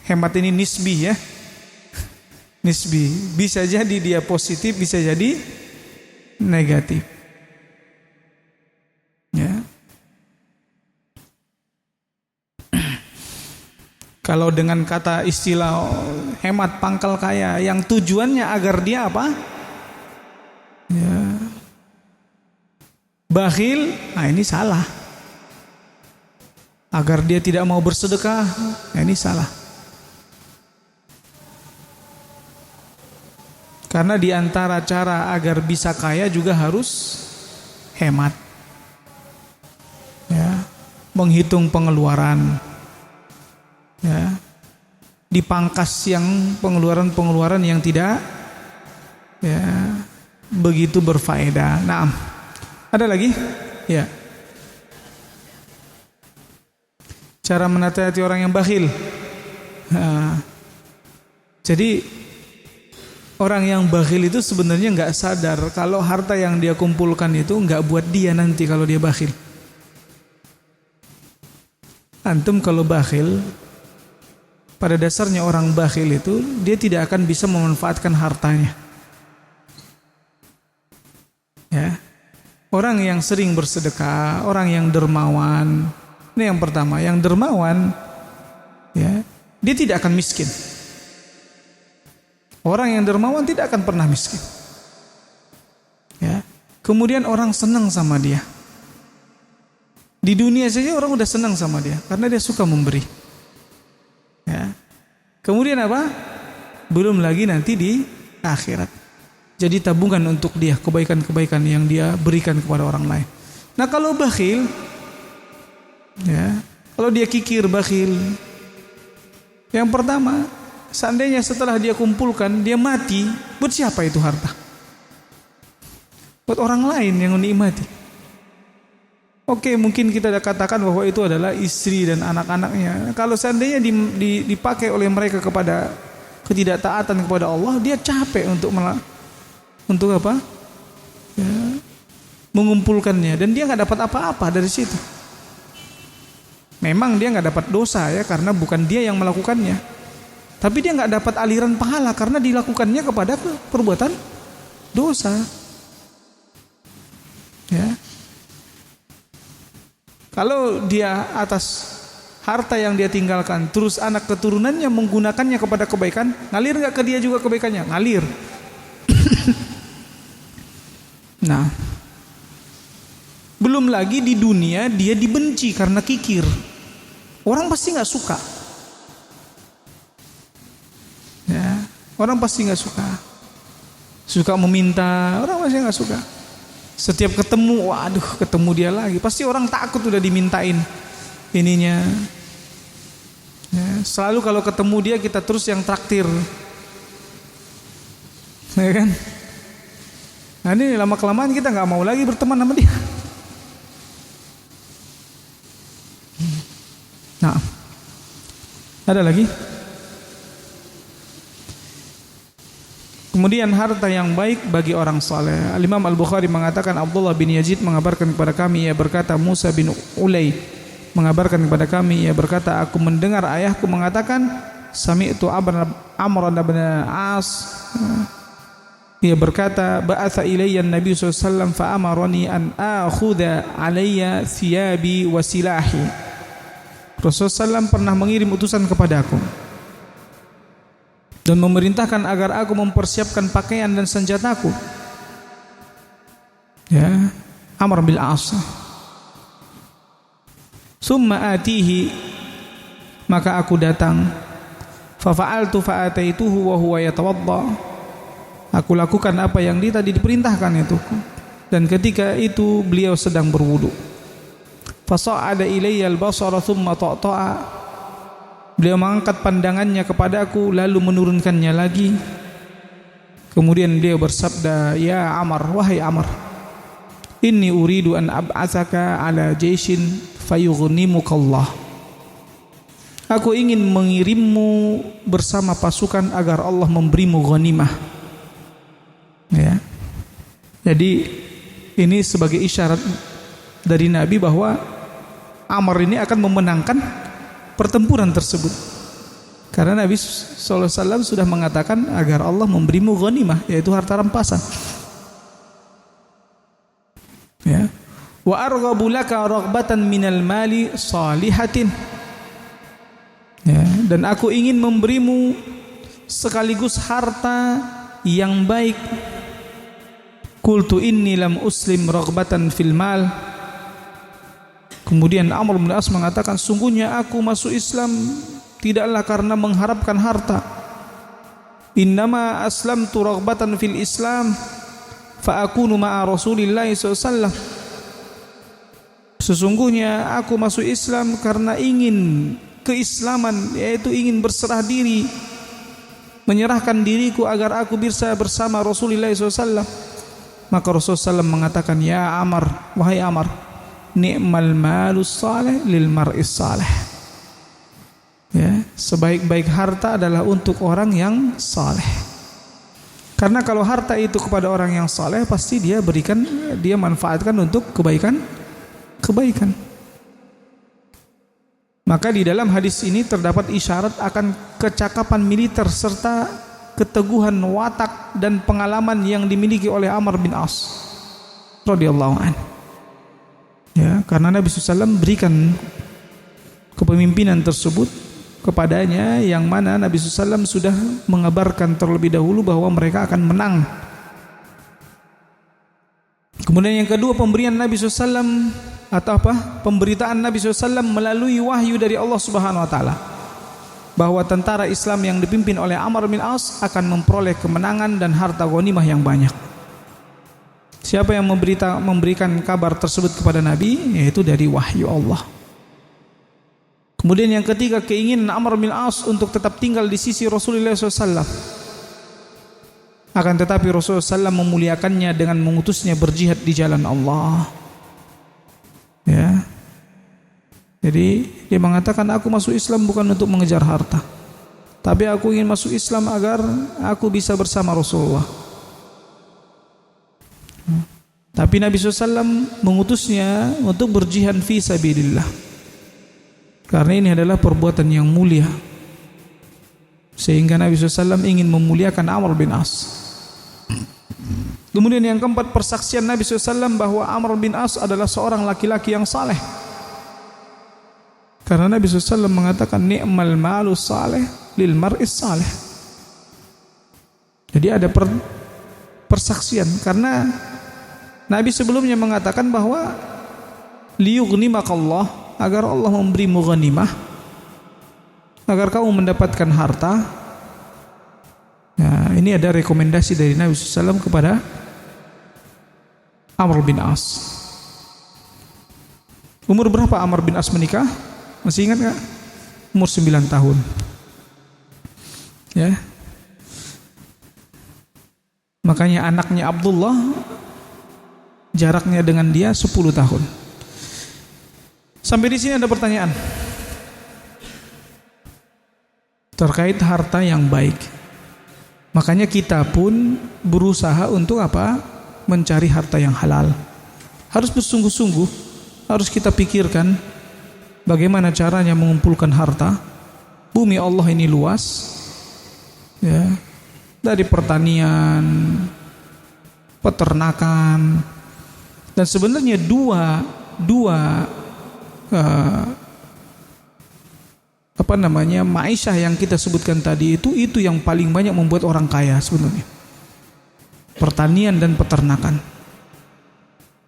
hemat ini nisbi ya. Nisbi. Bisa jadi dia positif, bisa jadi negatif. Ya. Kalau dengan kata istilah hemat pangkal kaya, yang tujuannya agar dia apa? Ya. Bakhil, nah ini salah. Agar dia tidak mau bersedekah, nah ini salah. Karena di antara cara agar bisa kaya juga harus hemat. Ya, menghitung pengeluaran. Ya. Dipangkas yang pengeluaran-pengeluaran yang tidak ya begitu berfaedah. Nah, ada lagi? Ya. Cara menasihati orang yang bakhil. Nah, Jadi orang yang bakhil itu sebenarnya nggak sadar kalau harta yang dia kumpulkan itu nggak buat dia nanti kalau dia bakhil. Antum kalau bakhil, pada dasarnya orang bakhil itu dia tidak akan bisa memanfaatkan hartanya. Ya. Orang yang sering bersedekah, orang yang dermawan, ini yang pertama, yang dermawan, ya, dia tidak akan miskin. Orang yang dermawan tidak akan pernah miskin. Ya. Kemudian orang senang sama dia. Di dunia saja orang udah senang sama dia karena dia suka memberi. Ya. Kemudian apa? Belum lagi nanti di akhirat. Jadi tabungan untuk dia, kebaikan-kebaikan yang dia berikan kepada orang lain. Nah kalau bakhil, ya, kalau dia kikir bakhil, yang pertama, seandainya setelah dia kumpulkan, dia mati, buat siapa itu harta? Buat orang lain yang menikmati. Oke, mungkin kita katakan bahwa itu adalah istri dan anak-anaknya. Kalau seandainya dipakai oleh mereka kepada ketidaktaatan kepada Allah, dia capek untuk apa? Ya, mengumpulkannya, dan dia nggak dapat apa-apa dari situ. Memang dia nggak dapat dosa ya karena bukan dia yang melakukannya, tapi dia nggak dapat aliran pahala karena dilakukannya kepada perbuatan dosa. Ya, kalau dia atas harta yang dia tinggalkan, terus anak keturunannya menggunakannya kepada kebaikan, ngalir nggak ke dia juga kebaikannya? Ngalir. Nah, belum lagi di dunia dia dibenci karena kikir. Orang pasti nggak suka. Ya, orang pasti nggak suka. Suka meminta, orang pasti nggak suka. Setiap ketemu, waduh, ketemu dia lagi. Pasti orang takut udah dimintain ininya. Ya, selalu kalau ketemu dia kita terus yang traktir, ya kan? Nah ini lama kelamaan kita nggak mau lagi berteman sama dia. Nah, ada lagi. Kemudian harta yang baik bagi orang saleh. Al-Imam Al-Bukhari mengatakan Abdullah bin Yazid mengabarkan kepada kami, ia berkata Musa bin Ulay mengabarkan kepada kami, ia berkata aku mendengar ayahku mengatakan sami'tu Amr bin As. Ia berkata, ba'atha ilayya Nabi SAW fa'amarani an akhudha alayya thiyabi wa silahi. Rasulullah SAW pernah mengirim utusan kepadaku dan memerintahkan agar aku mempersiapkan pakaian dan senjataku. Ya, Amr bin As. Summa atihi, maka aku datang. Fa fa'altu fa ataituhu wa huwa yatawadda. Aku lakukan apa yang dia tadi diperintahkan itu. Dan ketika itu beliau sedang berwudu. Fasa'ada ilayya al-basara thumma ta'ta'a. Beliau mengangkat pandangannya kepadaku lalu menurunkannya lagi. Kemudian beliau bersabda, ya Amr, wahai Amr, inni uridu an ab'atsaka ala jaishin fayughnimukallah. Aku ingin mengirimmu bersama pasukan agar Allah memberimu ghanimah. Ya. Jadi ini sebagai isyarat dari Nabi bahwa Amr ini akan memenangkan pertempuran tersebut. Karena Nabi SAW sudah mengatakan agar Allah memberimu ghanimah, yaitu harta rampasan. Ya. Wa arghabu laka raghbatan minal mali salihatin. Ya. Dan aku ingin memberimu sekaligus harta yang baik. Qultu inni lam uslim raghbatan fil mal. Kemudian Amr bin As mengatakan, sungguhnya aku masuk Islam tidaklah karena mengharapkan harta. Innama aslamtu raghbatan fil Islam fa akunu ma'a Rasulillah SAW. Sesungguhnya aku masuk Islam karena ingin keislaman, yaitu ingin berserah diri, menyerahkan diriku agar aku bisa bersama Rasulullah SAW. Maka Rasulullah SAW mengatakan, ya Amr, wahai Amr, ni'mal malus salih lil mar'is salih. Ya, sebaik-baik harta adalah untuk orang yang saleh. Karena kalau harta itu kepada orang yang saleh, pasti dia manfaatkan untuk kebaikan. Maka di dalam hadis ini terdapat isyarat akan kecakapan militer serta keteguhan watak dan pengalaman yang dimiliki oleh Amr bin As radhiyallahu anhu. Ya, karena Nabi SAW berikan kepemimpinan tersebut kepadanya, yang mana Nabi SAW sudah mengabarkan terlebih dahulu bahwa mereka akan menang. Kemudian yang kedua, pemberian Nabi SAW pemberitaan Nabi SAW melalui wahyu dari Allah Subhanahu Wa Taala bahwa tentara Islam yang dipimpin oleh Amr bin As akan memperoleh kemenangan dan harta ghanimah yang banyak. Siapa yang memberikan kabar tersebut kepada Nabi? Yaitu dari wahyu Allah. Kemudian yang ketiga, keinginan Amr bin As untuk tetap tinggal di sisi Rasulullah SAW. Akan tetapi Rasulullah SAW memuliakannya dengan mengutusnya berjihad di jalan Allah. Ya. Jadi dia mengatakan, aku masuk Islam bukan untuk mengejar harta, tapi aku ingin masuk Islam agar aku bisa bersama Rasulullah. Tapi Nabi SAW mengutusnya untuk berjihad fi sabilillah. Karena ini adalah perbuatan yang mulia, sehingga Nabi SAW ingin memuliakan Amr bin As. Kemudian yang keempat, persaksian Nabi SAW bahwa Amr bin As adalah seorang laki-laki yang saleh. Karena Nabi SAW mengatakan, ni'mal malu saleh lil mar'is saleh. Jadi ada persaksian, karena Nabi sebelumnya mengatakan bahwa liyughnimakallah, agar Allah memberimu ghanimah, agar kamu mendapatkan harta. Nah, ini ada rekomendasi dari Nabi SAW kepada Amr bin As. Umur berapa Amr bin As menikah? Masih ingat gak? Umur 9 tahun. Ya. Makanya anaknya Abdullah jaraknya dengan dia 10 tahun. Sampai di sini ada pertanyaan terkait harta yang baik. Makanya kita pun berusaha untuk mencari harta yang halal. Harus bersungguh-sungguh, harus kita pikirkan bagaimana caranya mengumpulkan harta. Bumi Allah ini luas, ya, dari pertanian, peternakan, dan sebenarnya dua ma'isyah yang kita sebutkan tadi itu yang paling banyak membuat orang kaya sebenarnya. Pertanian dan peternakan.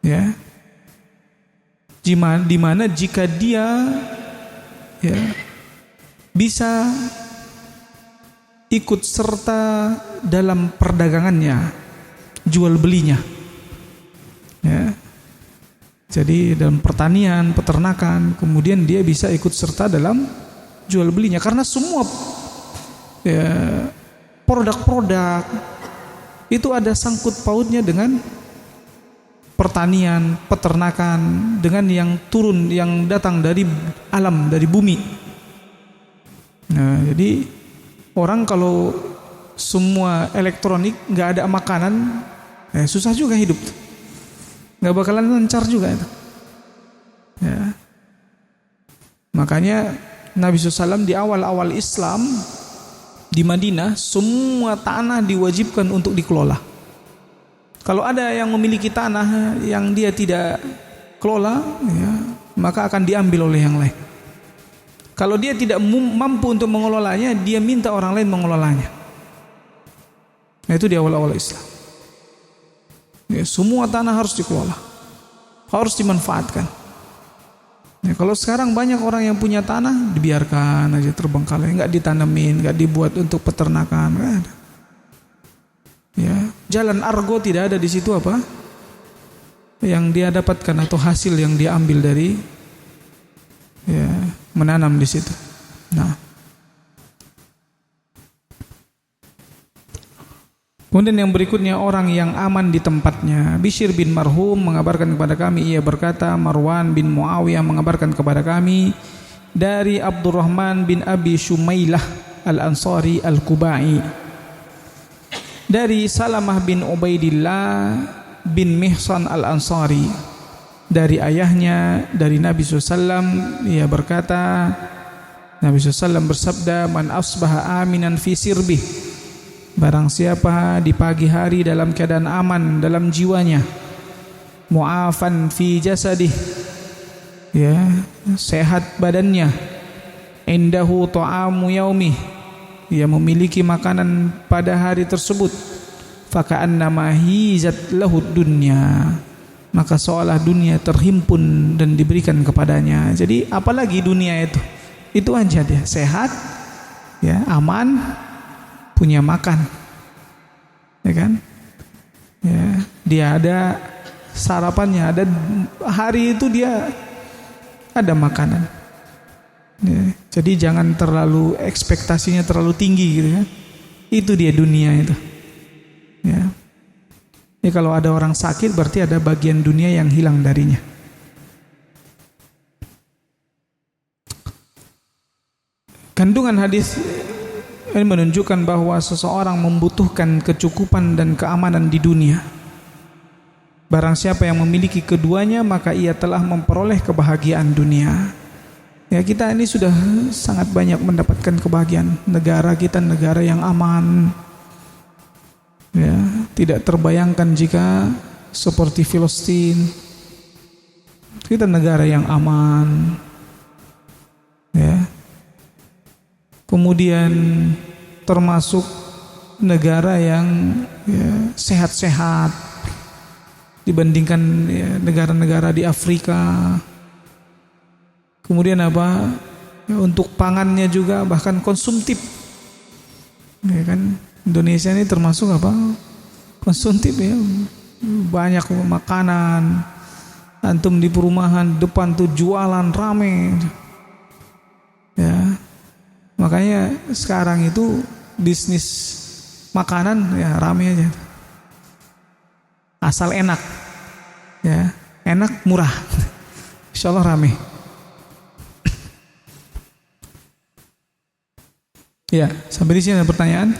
Ya. Di mana jika dia bisa ikut serta dalam perdagangannya, jual belinya. Ya. Jadi dalam pertanian, peternakan, kemudian dia bisa ikut serta dalam jual belinya, karena semua produk-produk itu ada sangkut pautnya dengan pertanian, peternakan, dengan yang turun, yang datang dari alam, dari bumi. Nah, jadi orang kalau semua elektronik, nggak ada makanan, susah juga hidup. Nggak bakalan lancar juga itu. Ya. Makanya Nabi SAW di awal-awal Islam di Madinah, semua tanah diwajibkan untuk dikelola. Kalau ada yang memiliki tanah yang dia tidak kelola, ya, maka akan diambil oleh yang lain. Kalau dia tidak mampu untuk mengelolanya, dia minta orang lain mengelolanya. Nah, itu di awal-awal Islam. Ya, semua tanah harus dikelola, harus dimanfaatkan. Ya, kalau sekarang banyak orang yang punya tanah dibiarkan aja terbengkalai, nggak ditanamin, nggak dibuat untuk peternakan, nggak ada. Ya, jalan argo tidak ada di situ yang dia dapatkan atau hasil yang dia ambil dari menanam di situ. Nah, kemudian yang berikutnya, orang yang aman di tempatnya. Bishr bin Marhum mengabarkan kepada kami, ia berkata, Marwan bin Muawiyah mengabarkan kepada kami, dari Abdurrahman bin Abi Shumailah Al-Ansari Al-Kubai, dari Salamah bin Ubaidillah bin Mihsan Al-Ansari, dari ayahnya dari Nabi SAW, ia berkata, Nabi SAW bersabda, man asbaha aminan fi sirbih, barang siapa di pagi hari dalam keadaan aman dalam jiwanya, mu'afan fi jasadih, ya, sehat badannya, indahu ta'amu yaumih, ia memiliki makanan pada hari tersebut, faka'annama hizat lahud dunya, maka seolah dunia terhimpun dan diberikan kepadanya. Jadi apalagi dunia itu aja dia, sehat, ya, aman, punya makan, ya kan, ya, dia ada sarapannya, ada hari itu dia ada makanan, ya. Jadi jangan terlalu ekspektasinya terlalu tinggi gitu kan. Itu dia dunia itu, ya. Ya, kalau ada orang sakit berarti ada bagian dunia yang hilang darinya. Kandungan hadis ini menunjukkan bahwa seseorang membutuhkan kecukupan dan keamanan di dunia. Barang siapa yang memiliki keduanya, maka ia telah memperoleh kebahagiaan dunia. Ya, kita ini sudah sangat banyak mendapatkan kebahagiaan. Negara kita negara yang aman. Ya, tidak terbayangkan jika seperti Filistin. Kita negara yang aman. Ya. Kemudian termasuk negara yang, ya, sehat-sehat dibandingkan, ya, negara-negara di Afrika. Kemudian apa? Ya, untuk pangannya juga bahkan konsumtif. Ya kan? Indonesia ini termasuk apa? Konsumtif, ya. Banyak makanan. Antum di perumahan depan tuh jualan rame. Ya. Makanya sekarang itu bisnis makanan, ya, rame aja. Asal enak, ya, enak murah, insya Allah rame. Ya, sampai di sini ada pertanyaan.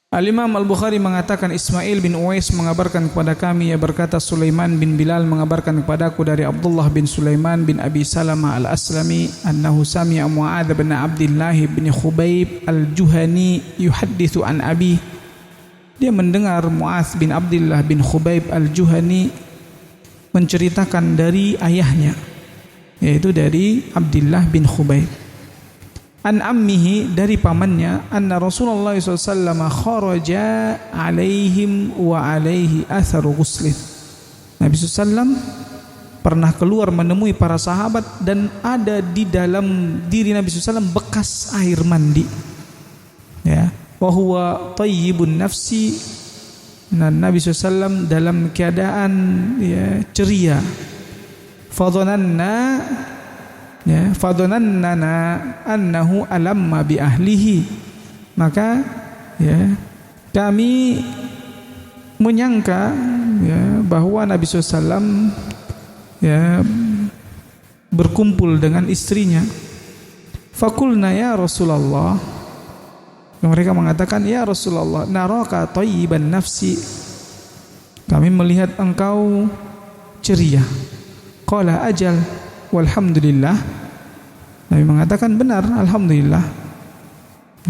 Al-Imam Al-Bukhari mengatakan, Ismail bin Uwais mengabarkan kepada kami, ia berkata, Sulaiman bin Bilal mengabarkan kepadaku dari Abdullah bin Sulaiman bin Abi Salamah Al-Aslami annahu sami'a Mu'adz bin Abdullah bin Khubayb Al-Juhani yuhadditsu an abi. Dia mendengar Mu'adz bin Abdullah bin Khubayb Al-Juhani menceritakan dari ayahnya, yaitu dari Abdullah bin Khubayb, an ammihi, dari pamannya, anna Rasulullah SAW kharaja alaihim wa alaihi atharu ghuslin. Nabi SAW pernah keluar menemui para sahabat dan ada di dalam diri Nabi SAW bekas air mandi, ya, wa huwa tayyibun nafsi, dan Nabi SAW dalam keadaan, ya, ceria. Fadhananna, ya, fadhanannana annahu alamma bi ahlihi, maka, ya, kami menyangka, ya, bahwa Nabi SAW, ya, berkumpul dengan istrinya. Fakulna ya Rasulullah, mereka mengatakan, ya Rasulullah, naraka thayyiban nafsi, kami melihat engkau ceria. Qala ajal walhamdulillah, Nabi mengatakan benar, alhamdulillah.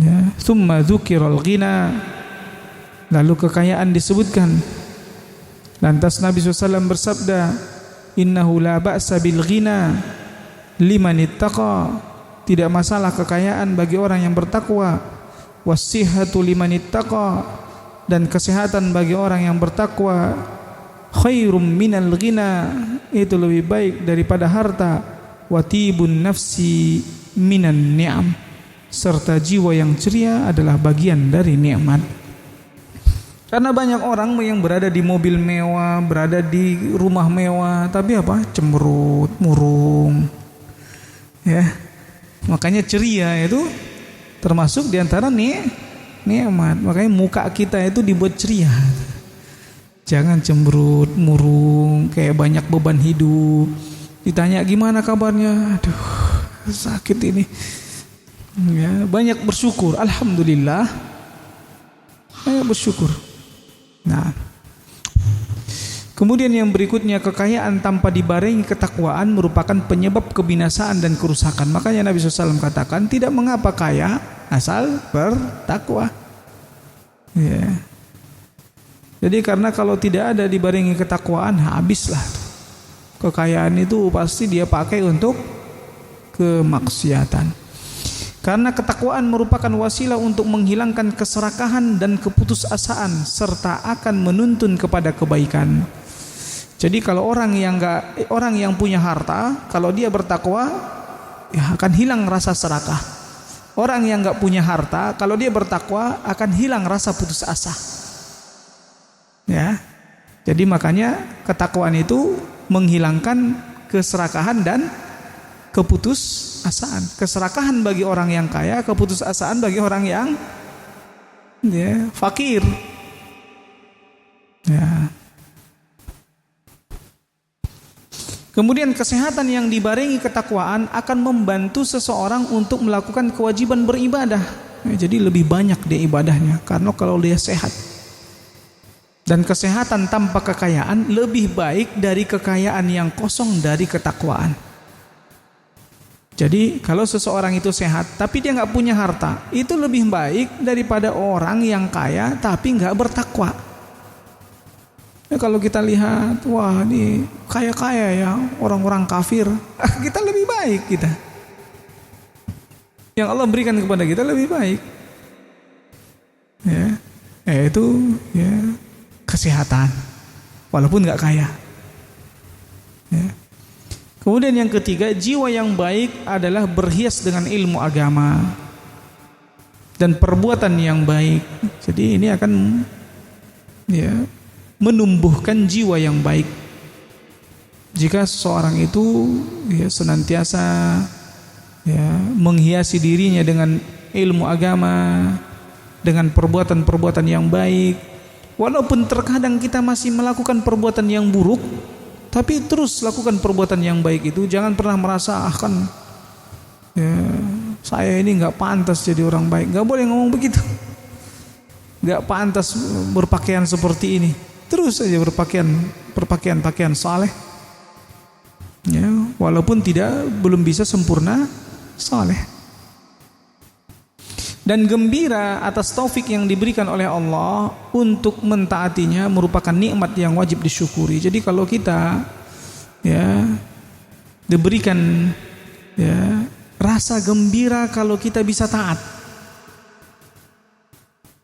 Ya, thumma dzukiral ghina, lalu kekayaan disebutkan. Lantas Nabi SAW bersabda, innahu la ba'sa bil ghina liman ittaqa, tidak masalah kekayaan bagi orang yang bertakwa, wasihhatu liman ittaqa, dan kesehatan bagi orang yang bertakwa, khairum minal ghina, itu lebih baik daripada harta, watibun nafsi minan ni'am, serta jiwa yang ceria adalah bagian dari nikmat. Karena banyak orang yang berada di mobil mewah, berada di rumah mewah, tapi apa? Cemberut, murung, ya. Makanya ceria itu termasuk diantara nikmat. Makanya muka kita itu dibuat ceria. Jangan cemberut, murung, kayak banyak beban hidup. Ditanya gimana kabarnya, aduh sakit ini. Ya, banyak bersyukur, alhamdulillah. Banyak bersyukur. Nah, kemudian yang berikutnya, kekayaan tanpa dibarengi ketakwaan merupakan penyebab kebinasaan dan kerusakan. Makanya Nabi SAW katakan, tidak mengapa kaya asal bertakwa. Ya. Jadi karena kalau tidak ada dibarengi ketakwaan, habislah. Kekayaan itu pasti dia pakai untuk kemaksiatan. Karena ketakwaan merupakan wasilah untuk menghilangkan keserakahan dan keputusasaan serta akan menuntun kepada kebaikan. Jadi kalau orang yang punya harta, kalau dia bertakwa, ya akan hilang rasa serakah. Orang yang enggak punya harta, kalau dia bertakwa akan hilang rasa putus asa. Ya. Jadi makanya ketakwaan itu menghilangkan keserakahan dan keputusasaan. Keserakahan bagi orang yang kaya, keputusasaan bagi orang yang fakir. Ya. Kemudian kesehatan yang dibarengi ketakwaan akan membantu seseorang untuk melakukan kewajiban beribadah. Ya, jadi lebih banyak dia ibadahnya karena kalau dia sehat. Dan kesehatan tanpa kekayaan lebih baik dari kekayaan yang kosong dari ketakwaan. Jadi kalau seseorang itu sehat tapi dia nggak punya harta, itu lebih baik daripada orang yang kaya tapi nggak bertakwa. Ya, kalau kita lihat, wah ini kaya-kaya ya orang-orang kafir, kita lebih baik kita. Yang Allah berikan kepada kita lebih baik. Ya, itu ya kesehatan, walaupun nggak kaya. Ya. Kemudian yang ketiga, jiwa yang baik adalah berhias dengan ilmu agama dan perbuatan yang baik. Jadi ini akan menumbuhkan jiwa yang baik. Jika seseorang itu senantiasa menghiasi dirinya dengan ilmu agama, dengan perbuatan-perbuatan yang baik. Walaupun terkadang kita masih melakukan perbuatan yang buruk, tapi terus lakukan perbuatan yang baik itu. Jangan pernah merasa saya ini nggak pantas jadi orang baik. Nggak boleh ngomong begitu. Nggak pantas berpakaian seperti ini. Terus saja berpakaian saleh. Ya, walaupun belum bisa sempurna saleh. Dan gembira atas taufik yang diberikan oleh Allah untuk mentaatinya merupakan nikmat yang wajib disyukuri. Jadi kalau kita diberikan rasa gembira kalau kita bisa taat.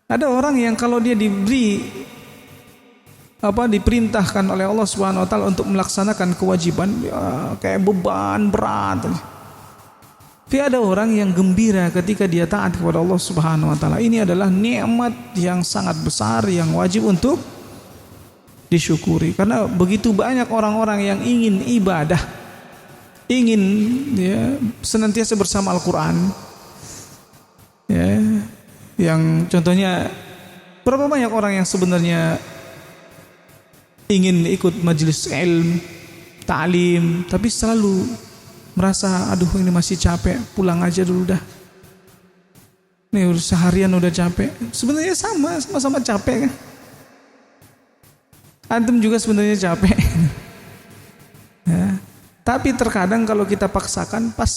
Ada orang yang kalau dia diperintahkan oleh Allah Subhanahu wa taala untuk melaksanakan kewajiban, kayak beban berat. Tapi ada orang yang gembira ketika dia taat kepada Allah Subhanahu wa taala. Ini adalah nikmat yang sangat besar yang wajib untuk disyukuri. Karena begitu banyak orang-orang yang ingin ibadah, ingin senantiasa bersama Al-Qur'an. Yang contohnya, berapa banyak orang yang sebenarnya ingin ikut majelis ilmu, ta'lim, tapi selalu merasa aduh ini masih capek, pulang aja dulu dah. Nih seharian udah capek. Sebenarnya sama-sama capek kan. Antum juga sebenarnya capek. Ya. Tapi terkadang kalau kita paksakan, pas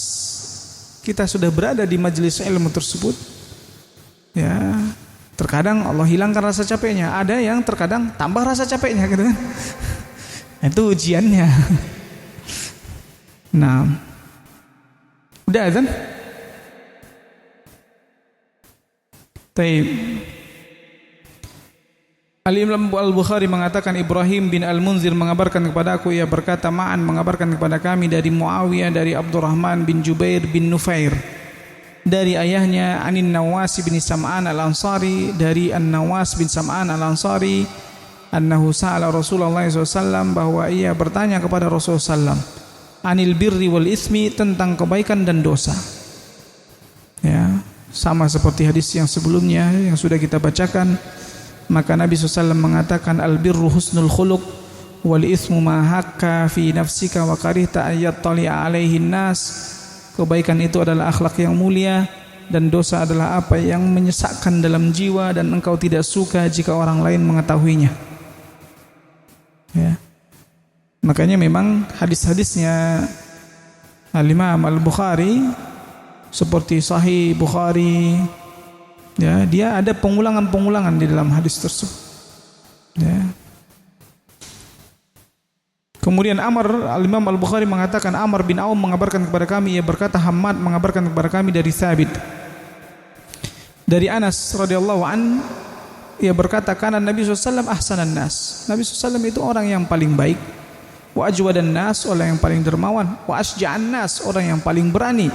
kita sudah berada di majelis ilmu tersebut, ya terkadang Allah hilangkan rasa capeknya. Ada yang terkadang tambah rasa capeknya gitu kan. Itu ujiannya. Nah, udah azan? Taib. Al-Imam Al-Bukhari mengatakan, Ibrahim bin Al-Munzir mengabarkan kepada aku, ia berkata, Ma'an mengabarkan kepada kami dari Muawiyah dari Abdurrahman bin Jubair bin Nufair, dari ayahnya Anin Nawas bin Sam'an Al-Ansari, dari An-Nawas bin Sam'an Al-Ansari, annahu sa'ala Rasulullah SAW, bahwa ia bertanya kepada Rasulullah SAW, anil birri wal ismi, tentang kebaikan dan dosa. Ya, sama seperti hadis yang sebelumnya yang sudah kita bacakan. Maka Nabi SAW mengatakan albirru husnul khuluq wal ithmu ma hakka fi nafsika wa karihta ayat tali'a alaihi nas. Kebaikan itu adalah akhlak yang mulia, dan dosa adalah apa yang menyesakkan dalam jiwa dan engkau tidak suka jika orang lain mengetahuinya. Ya. Makanya memang hadis-hadisnya Al-Imam Al-Bukhari seperti Sahih Bukhari, ya, dia ada pengulangan-pengulangan di dalam hadis tersebut. Ya. Kemudian Al-Imam Al-Bukhari mengatakan Amr bin Aum mengabarkan kepada kami, ia berkata Hammad mengabarkan kepada kami dari Thabit dari Anas radhiyallahu an, ia berkata kana Nabi SAW ahsanan nas. Nabi SAW itu orang yang paling baik, wa ajwadan nas, orang yang paling dermawan, wa asja'an nas, orang yang paling berani.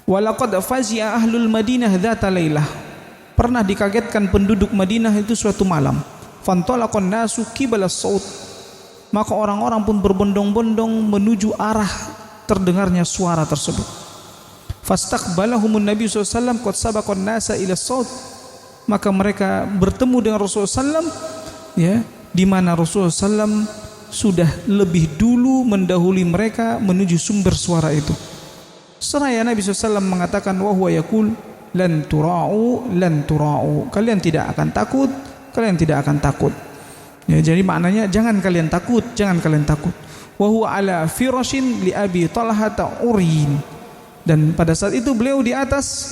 Wa laqad fazi'a ahlul Madinah dzata lailah, pernah dikagetkan penduduk Madinah itu suatu malam. Fantalaqan nasu qibala saut, maka orang-orang pun berbondong-bondong menuju arah terdengarnya suara tersebut. Fastaqbalahumun Nabi SAW qad sabaqan nasa ila saut, maka mereka bertemu dengan Rasulullah SAW, ya, di mana Rasulullah SAW sudah lebih dulu mendahului mereka menuju sumber suara itu. Seraya Nabi SAW mengatakan wa huwa yaqul lan tura'u lan tura'u, kalian tidak akan takut, kalian tidak akan takut. Ya, jadi maknanya jangan kalian takut, jangan kalian takut. Wa huwa ala firashin li Abi Talhah urin, dan pada saat itu beliau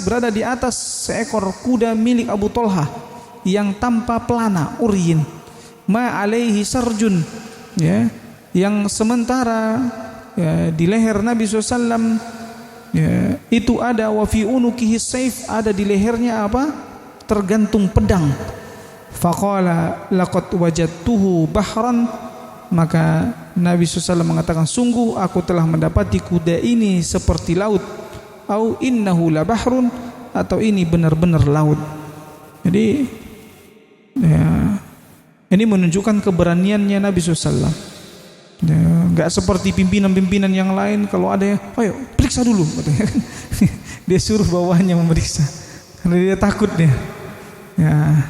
berada di atas seekor kuda milik Abu Talhah yang tanpa pelana, urin. Ma alaihi sarjun, ya, yang sementara, ya, di leher Nabi SAW, ya, itu ada wa fi unukihi saif, ada di lehernya apa? Tergantung pedang. Faqala laqad wajadtuhu bahran, maka Nabi SAW mengatakan sungguh aku telah mendapati kuda ini seperti laut, au innahu la bahrun, atau ini benar-benar laut. Jadi, ya, ini menunjukkan keberaniannya Nabi SAW. Ya, gak seperti pimpinan-pimpinan yang lain, kalau ada yang ayo periksa dulu, dia suruh bawahannya memeriksa karena dia takut dia. Ya.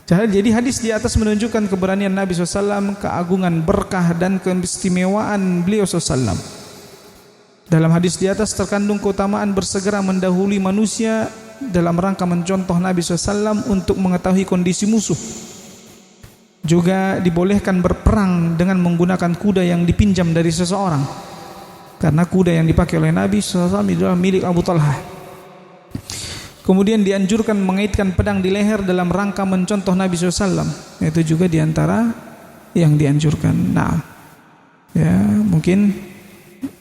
Jadi hadis di atas menunjukkan keberanian Nabi SAW, keagungan, berkah dan keistimewaan beliau SAW. Dalam hadis di atas terkandung keutamaan bersegera mendahului manusia dalam rangka mencontoh Nabi SAW untuk mengetahui kondisi musuh. Juga dibolehkan berperang dengan menggunakan kuda yang dipinjam dari seseorang, karena kuda yang dipakai oleh Nabi SAW adalah milik Abu Talhah. Kemudian dianjurkan mengaitkan pedang di leher dalam rangka mencontoh Nabi SAW. Itu juga diantara yang dianjurkan. Nah, ya, mungkin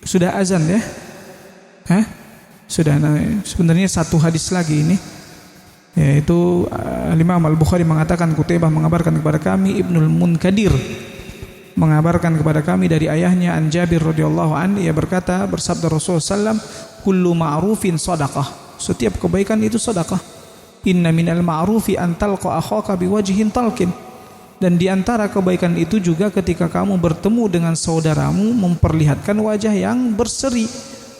sudah azan ya? Sudah. Nah, sebenarnya satu hadis lagi ini, yaitu Imam Al-Bukhari mengatakan Qutaibah mengabarkan kepada kami, Ibnul Munkadir mengabarkan kepada kami dari ayahnya an Jabir radhiyallahu anhu, ia berkata, bersabda Rasulullah SAW, kullu ma'rufin sadaqah, setiap kebaikan itu sedekah. Inna minal ma'rufi an talqa akhaka biwajhin talqin, dan di antara kebaikan itu juga ketika kamu bertemu dengan saudaramu memperlihatkan wajah yang berseri.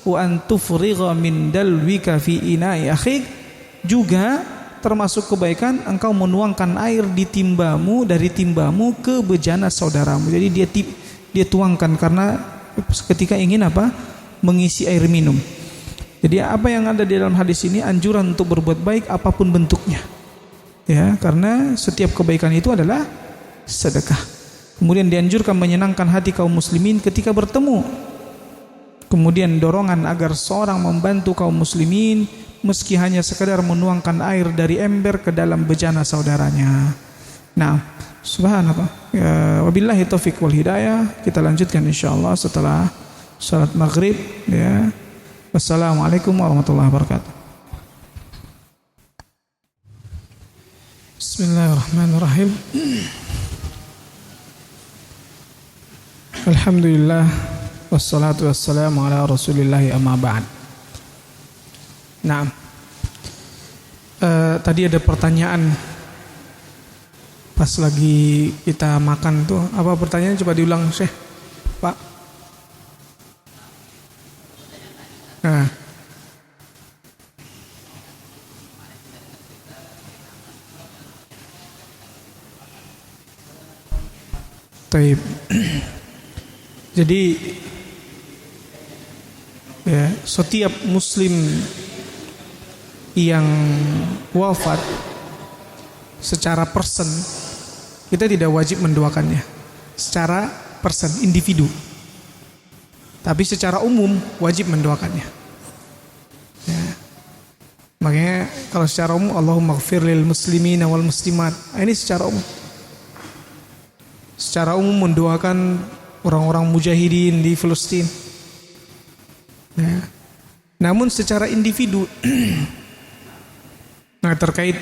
Wa an tufrigha min dalwika fi ina'i akhik, juga termasuk kebaikan engkau menuangkan air di timbamu, dari timbamu ke bejana saudaramu. Jadi dia tuangkan karena ketika ingin apa? Mengisi air minum. Jadi apa yang ada di dalam hadis ini anjuran untuk berbuat baik apapun bentuknya, ya, karena setiap kebaikan itu adalah sedekah. Kemudian dianjurkan menyenangkan hati kaum muslimin ketika bertemu. Kemudian dorongan agar seorang membantu kaum muslimin meski hanya sekadar menuangkan air dari ember ke dalam bejana saudaranya. Nah, subhanallah. Ya, wabillahi taufik wal hidayah. Kita lanjutkan insyaallah setelah salat maghrib, ya. Wassalamualaikum warahmatullahi wabarakatuh. Bismillahirrahmanirrahim. Alhamdulillah wassalatu wassalamu ala Rasulillahi amma ba'd. Nah, tadi ada pertanyaan pas lagi kita makan tuh. Apa pertanyaannya, coba diulang Syekh, Pak? Nah, Taib. Jadi ya, setiap muslim yang wafat secara person, kita tidak wajib mendoakannya secara person, individu. Tapi secara umum wajib mendoakannya. Ya. Makanya kalau secara umum, Allahumma ighfir lil muslimina wal muslimat. Ini secara umum. Secara umum mendoakan orang-orang mujahidin di Palestina. Ya. Namun secara individu, nah terkait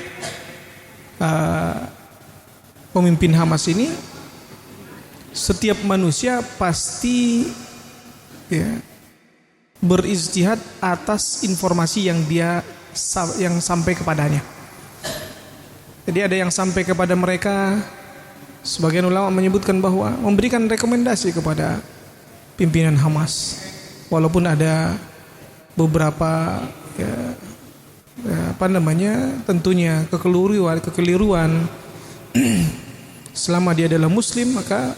pemimpin Hamas ini, setiap manusia pasti ya, berijtihad atas informasi yang sampai kepadanya. Jadi ada yang sampai kepada mereka, sebagian ulama menyebutkan bahwa memberikan rekomendasi kepada pimpinan Hamas, walaupun ada beberapa tentunya kekeliruan selama dia adalah muslim, maka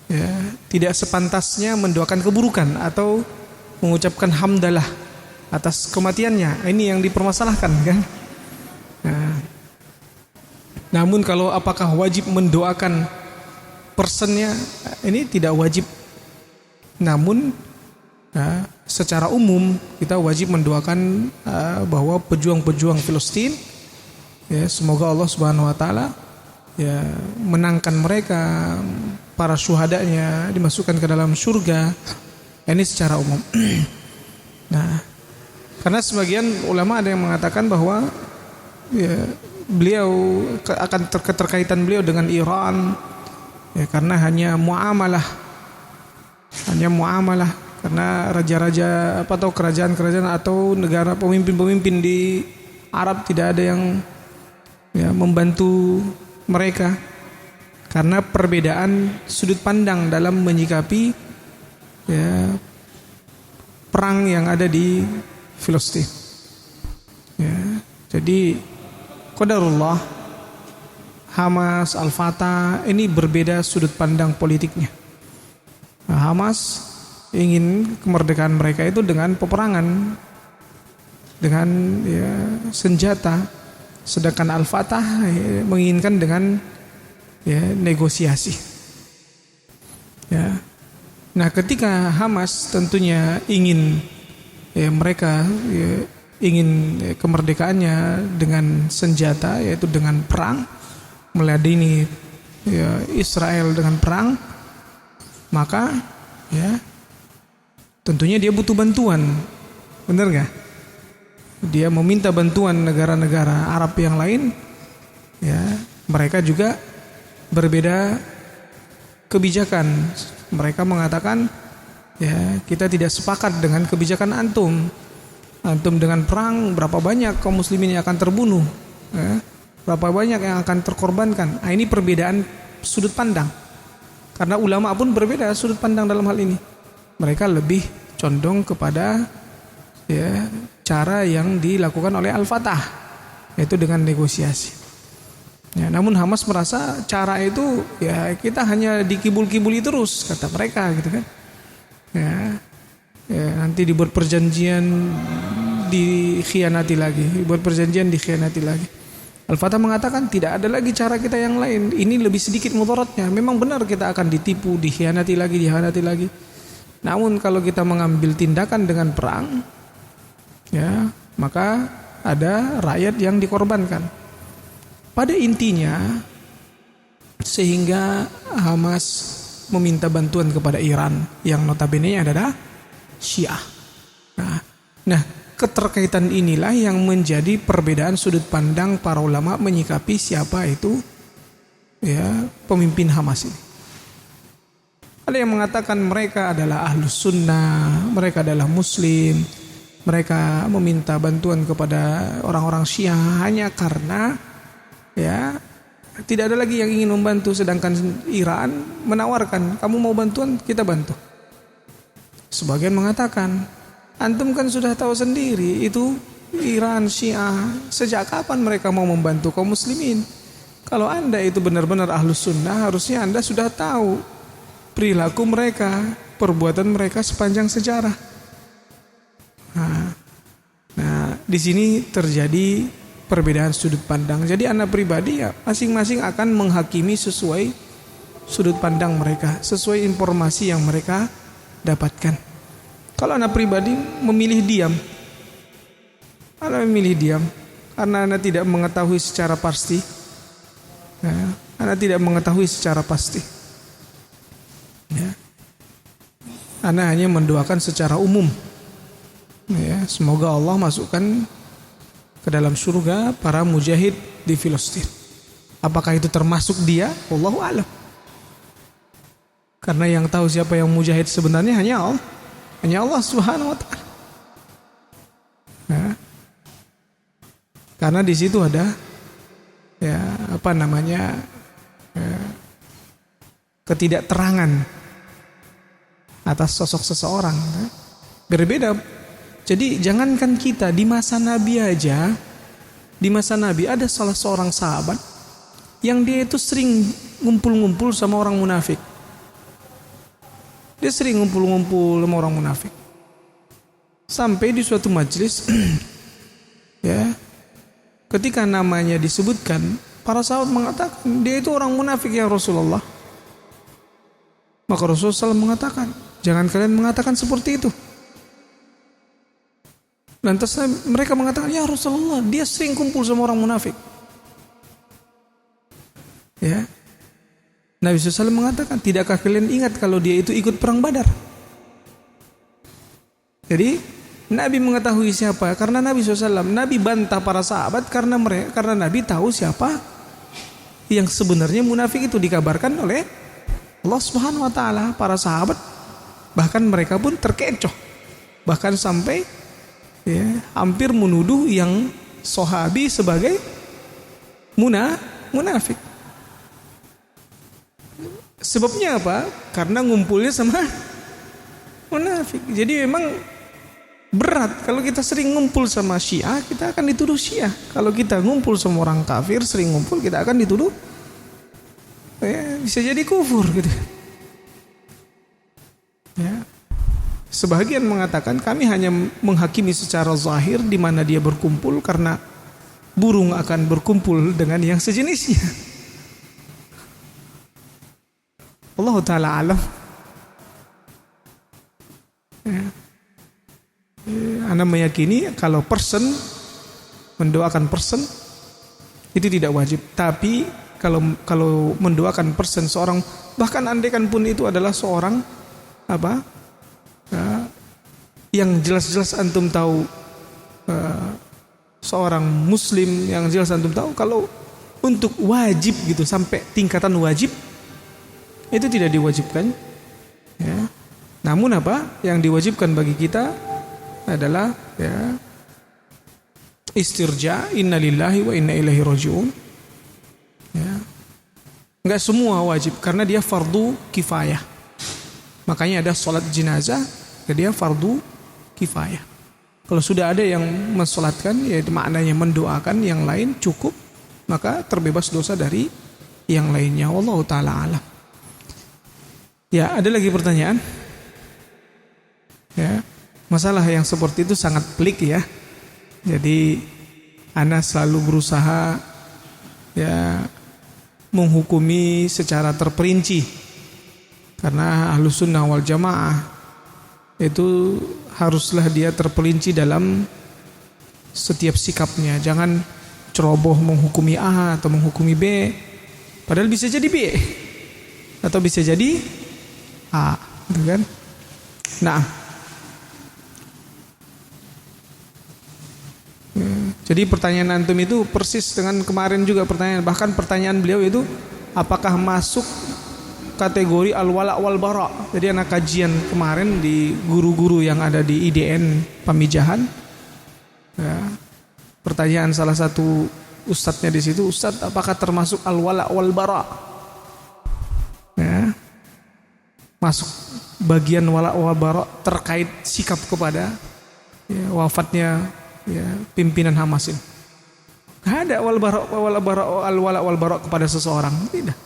ya, tidak sepantasnya mendoakan keburukan atau mengucapkan hamdalah atas kematiannya. Ini yang dipermasalahkan kan. Nah, namun kalau apakah wajib mendoakan personnya, ini tidak wajib. Namun secara umum kita wajib mendoakan bahwa pejuang-pejuang Palestina, ya, semoga Allah Subhanahu Wa Taala ya menangkan mereka, para syuhadanya dimasukkan ke dalam surga. Ini secara umum. Nah, karena sebagian ulama ada yang mengatakan bahwa ya, beliau akan keterkaitan beliau dengan Iran, ya, karena hanya muamalah, karena raja-raja atau kerajaan-kerajaan atau negara pemimpin-pemimpin di Arab tidak ada yang ya, membantu mereka karena perbedaan sudut pandang dalam menyikapi ya, perang yang ada di Filistin. Ya, jadi qadarullah, Hamas, Al-Fatah ini berbeda sudut pandang politiknya. Nah, Hamas ingin kemerdekaan mereka itu dengan peperangan, dengan ya, senjata, sedangkan Al-Fatah ya, menginginkan dengan ya, negosiasi. Ya. Nah, ketika Hamas tentunya ingin ya, mereka ya, ingin ya, kemerdekaannya dengan senjata, yaitu dengan perang, meladeni ya, Israel dengan perang, maka ya tentunya dia butuh bantuan, benar gak? Dia meminta bantuan negara-negara Arab yang lain, ya mereka juga berbeda kebijakan. Mereka mengatakan, ya kita tidak sepakat dengan kebijakan antum. Antum dengan perang, berapa banyak kaum muslimin yang akan terbunuh, ya? Berapa banyak yang akan terkorbankan. Nah, ini perbedaan sudut pandang. Karena ulama pun berbeda sudut pandang dalam hal ini. Mereka lebih condong kepada ya, cara yang dilakukan oleh Al-Fatah, yaitu dengan negosiasi. Ya, namun Hamas merasa cara itu ya kita hanya dikibul-kibuli terus, kata mereka gitu kan. Ya, nanti dibuat perjanjian dikhianati lagi, dibuat perjanjian dikhianati lagi. Al-Fatah mengatakan tidak ada lagi cara kita yang lain. Ini lebih sedikit mudaratnya. Memang benar kita akan ditipu, dikhianati lagi. Namun kalau kita mengambil tindakan dengan perang, ya maka ada rakyat yang dikorbankan. Pada intinya, sehingga Hamas meminta bantuan kepada Iran yang notabene adalah Syiah. Nah, keterkaitan inilah yang menjadi perbedaan sudut pandang para ulama menyikapi siapa itu ya pemimpin Hamas ini. Ada yang mengatakan mereka adalah ahlus sunnah, mereka adalah muslim, mereka meminta bantuan kepada orang-orang Syiah hanya karena ya tidak ada lagi yang ingin membantu, sedangkan Iran menawarkan, kamu mau bantuan, kita bantu. Sebagian mengatakan, antum kan sudah tahu sendiri itu Iran Syiah, sejak kapan mereka mau membantu kaum muslimin? Kalau Anda itu benar-benar ahlus sunnah, harusnya Anda sudah tahu perilaku mereka, perbuatan mereka sepanjang sejarah. Nah, di sini terjadi perbedaan sudut pandang. Jadi anak pribadi ya masing-masing akan menghakimi sesuai sudut pandang mereka, sesuai informasi yang mereka dapatkan. Kalau anak pribadi memilih diam, karena Anda tidak mengetahui secara pasti. Ya, Anda tidak mengetahui secara pasti. Ya. Anda hanya mendoakan secara umum. Ya, semoga Allah masukkan ke dalam surga para mujahid di Filistin. Apakah itu termasuk dia? Wallahu a'lam. Karena yang tahu siapa yang mujahid sebenarnya hanya Allah. Hanya Allah Subhanahu wa taala. Ya. Karena di situ ada ketidakterangan atas sosok seseorang. Berbeda. Jadi jangankan kita, di masa Nabi aja, di masa Nabi ada salah seorang sahabat yang dia itu sering ngumpul-ngumpul sama orang munafik. Dia sering ngumpul-ngumpul sama orang munafik. Sampai di suatu majelis ya, ketika namanya disebutkan, para sahabat mengatakan dia itu orang munafik ya Rasulullah. Maka Rasulullah SAW mengatakan, jangan kalian mengatakan seperti itu. Lantas mereka mengatakan, ya Rasulullah, dia sering kumpul sama orang munafik. Ya, Nabi SAW mengatakan, tidakkah kalian ingat kalau dia itu ikut perang Badar? Jadi Nabi mengetahui siapa, karena Nabi SAW, Nabi bantah para sahabat karena Nabi tahu siapa yang sebenarnya munafik itu, dikabarkan oleh Allah Subhanahu wa taala. Para sahabat bahkan mereka pun terkecoh, bahkan sampai hampir menuduh yang sahabi sebagai munafik. Sebabnya apa? Karena ngumpulnya sama munafik. Jadi memang berat kalau kita sering ngumpul sama Syiah, kita akan dituduh Syiah. Kalau kita ngumpul sama orang kafir, sering ngumpul, kita akan dituduh bisa jadi kufur gitu. Ya. Sebagian mengatakan kami hanya menghakimi secara zahir di mana dia berkumpul, karena burung akan berkumpul dengan yang sejenisnya. Allah Ta'ala alam. Ya. Anda meyakini kalau mendoakan person itu tidak wajib. Tapi kalau mendoakan person seorang, bahkan andaikan pun itu adalah seorang yang jelas-jelas antum tahu, seorang muslim yang jelas antum tahu, kalau untuk wajib gitu sampai tingkatan wajib itu tidak diwajibkan. Ya. Namun yang diwajibkan bagi kita adalah istirja, innalillahi wa inna ilaihi rajiun. Ya. Enggak semua wajib karena dia fardu kifayah. Makanya ada sholat jenazah, dia fardu kifayah. Kalau sudah ada yang mensolatkan, yaitu maknanya mendoakan, yang lain cukup, maka terbebas dosa dari yang lainnya. Wallahu ta'ala alam. Ya, ada lagi pertanyaan? Ya, masalah yang seperti itu sangat pelik ya. Jadi ana selalu berusaha menghukumi secara terperinci, karena Ahlus Sunnah wal Jamaah itu haruslah dia terperinci dalam setiap sikapnya. Jangan ceroboh menghukumi A atau menghukumi B, padahal bisa jadi B atau bisa jadi A, gitu kan? Nah, jadi pertanyaan antum itu persis dengan kemarin juga pertanyaan. Bahkan pertanyaan beliau itu, apakah masuk kategori al-wala' wal bara'? Jadi anak kajian kemarin di guru-guru yang ada di IDN Pamijahan, pertanyaan salah satu ustadznya di situ, Ustadz, apakah termasuk al-wala' wal bara'? Ya, masuk bagian wala' wal bara' terkait sikap kepada wafatnya pimpinan Hamasin. Enggak ada al-wala wal bara kepada seseorang. Tidak.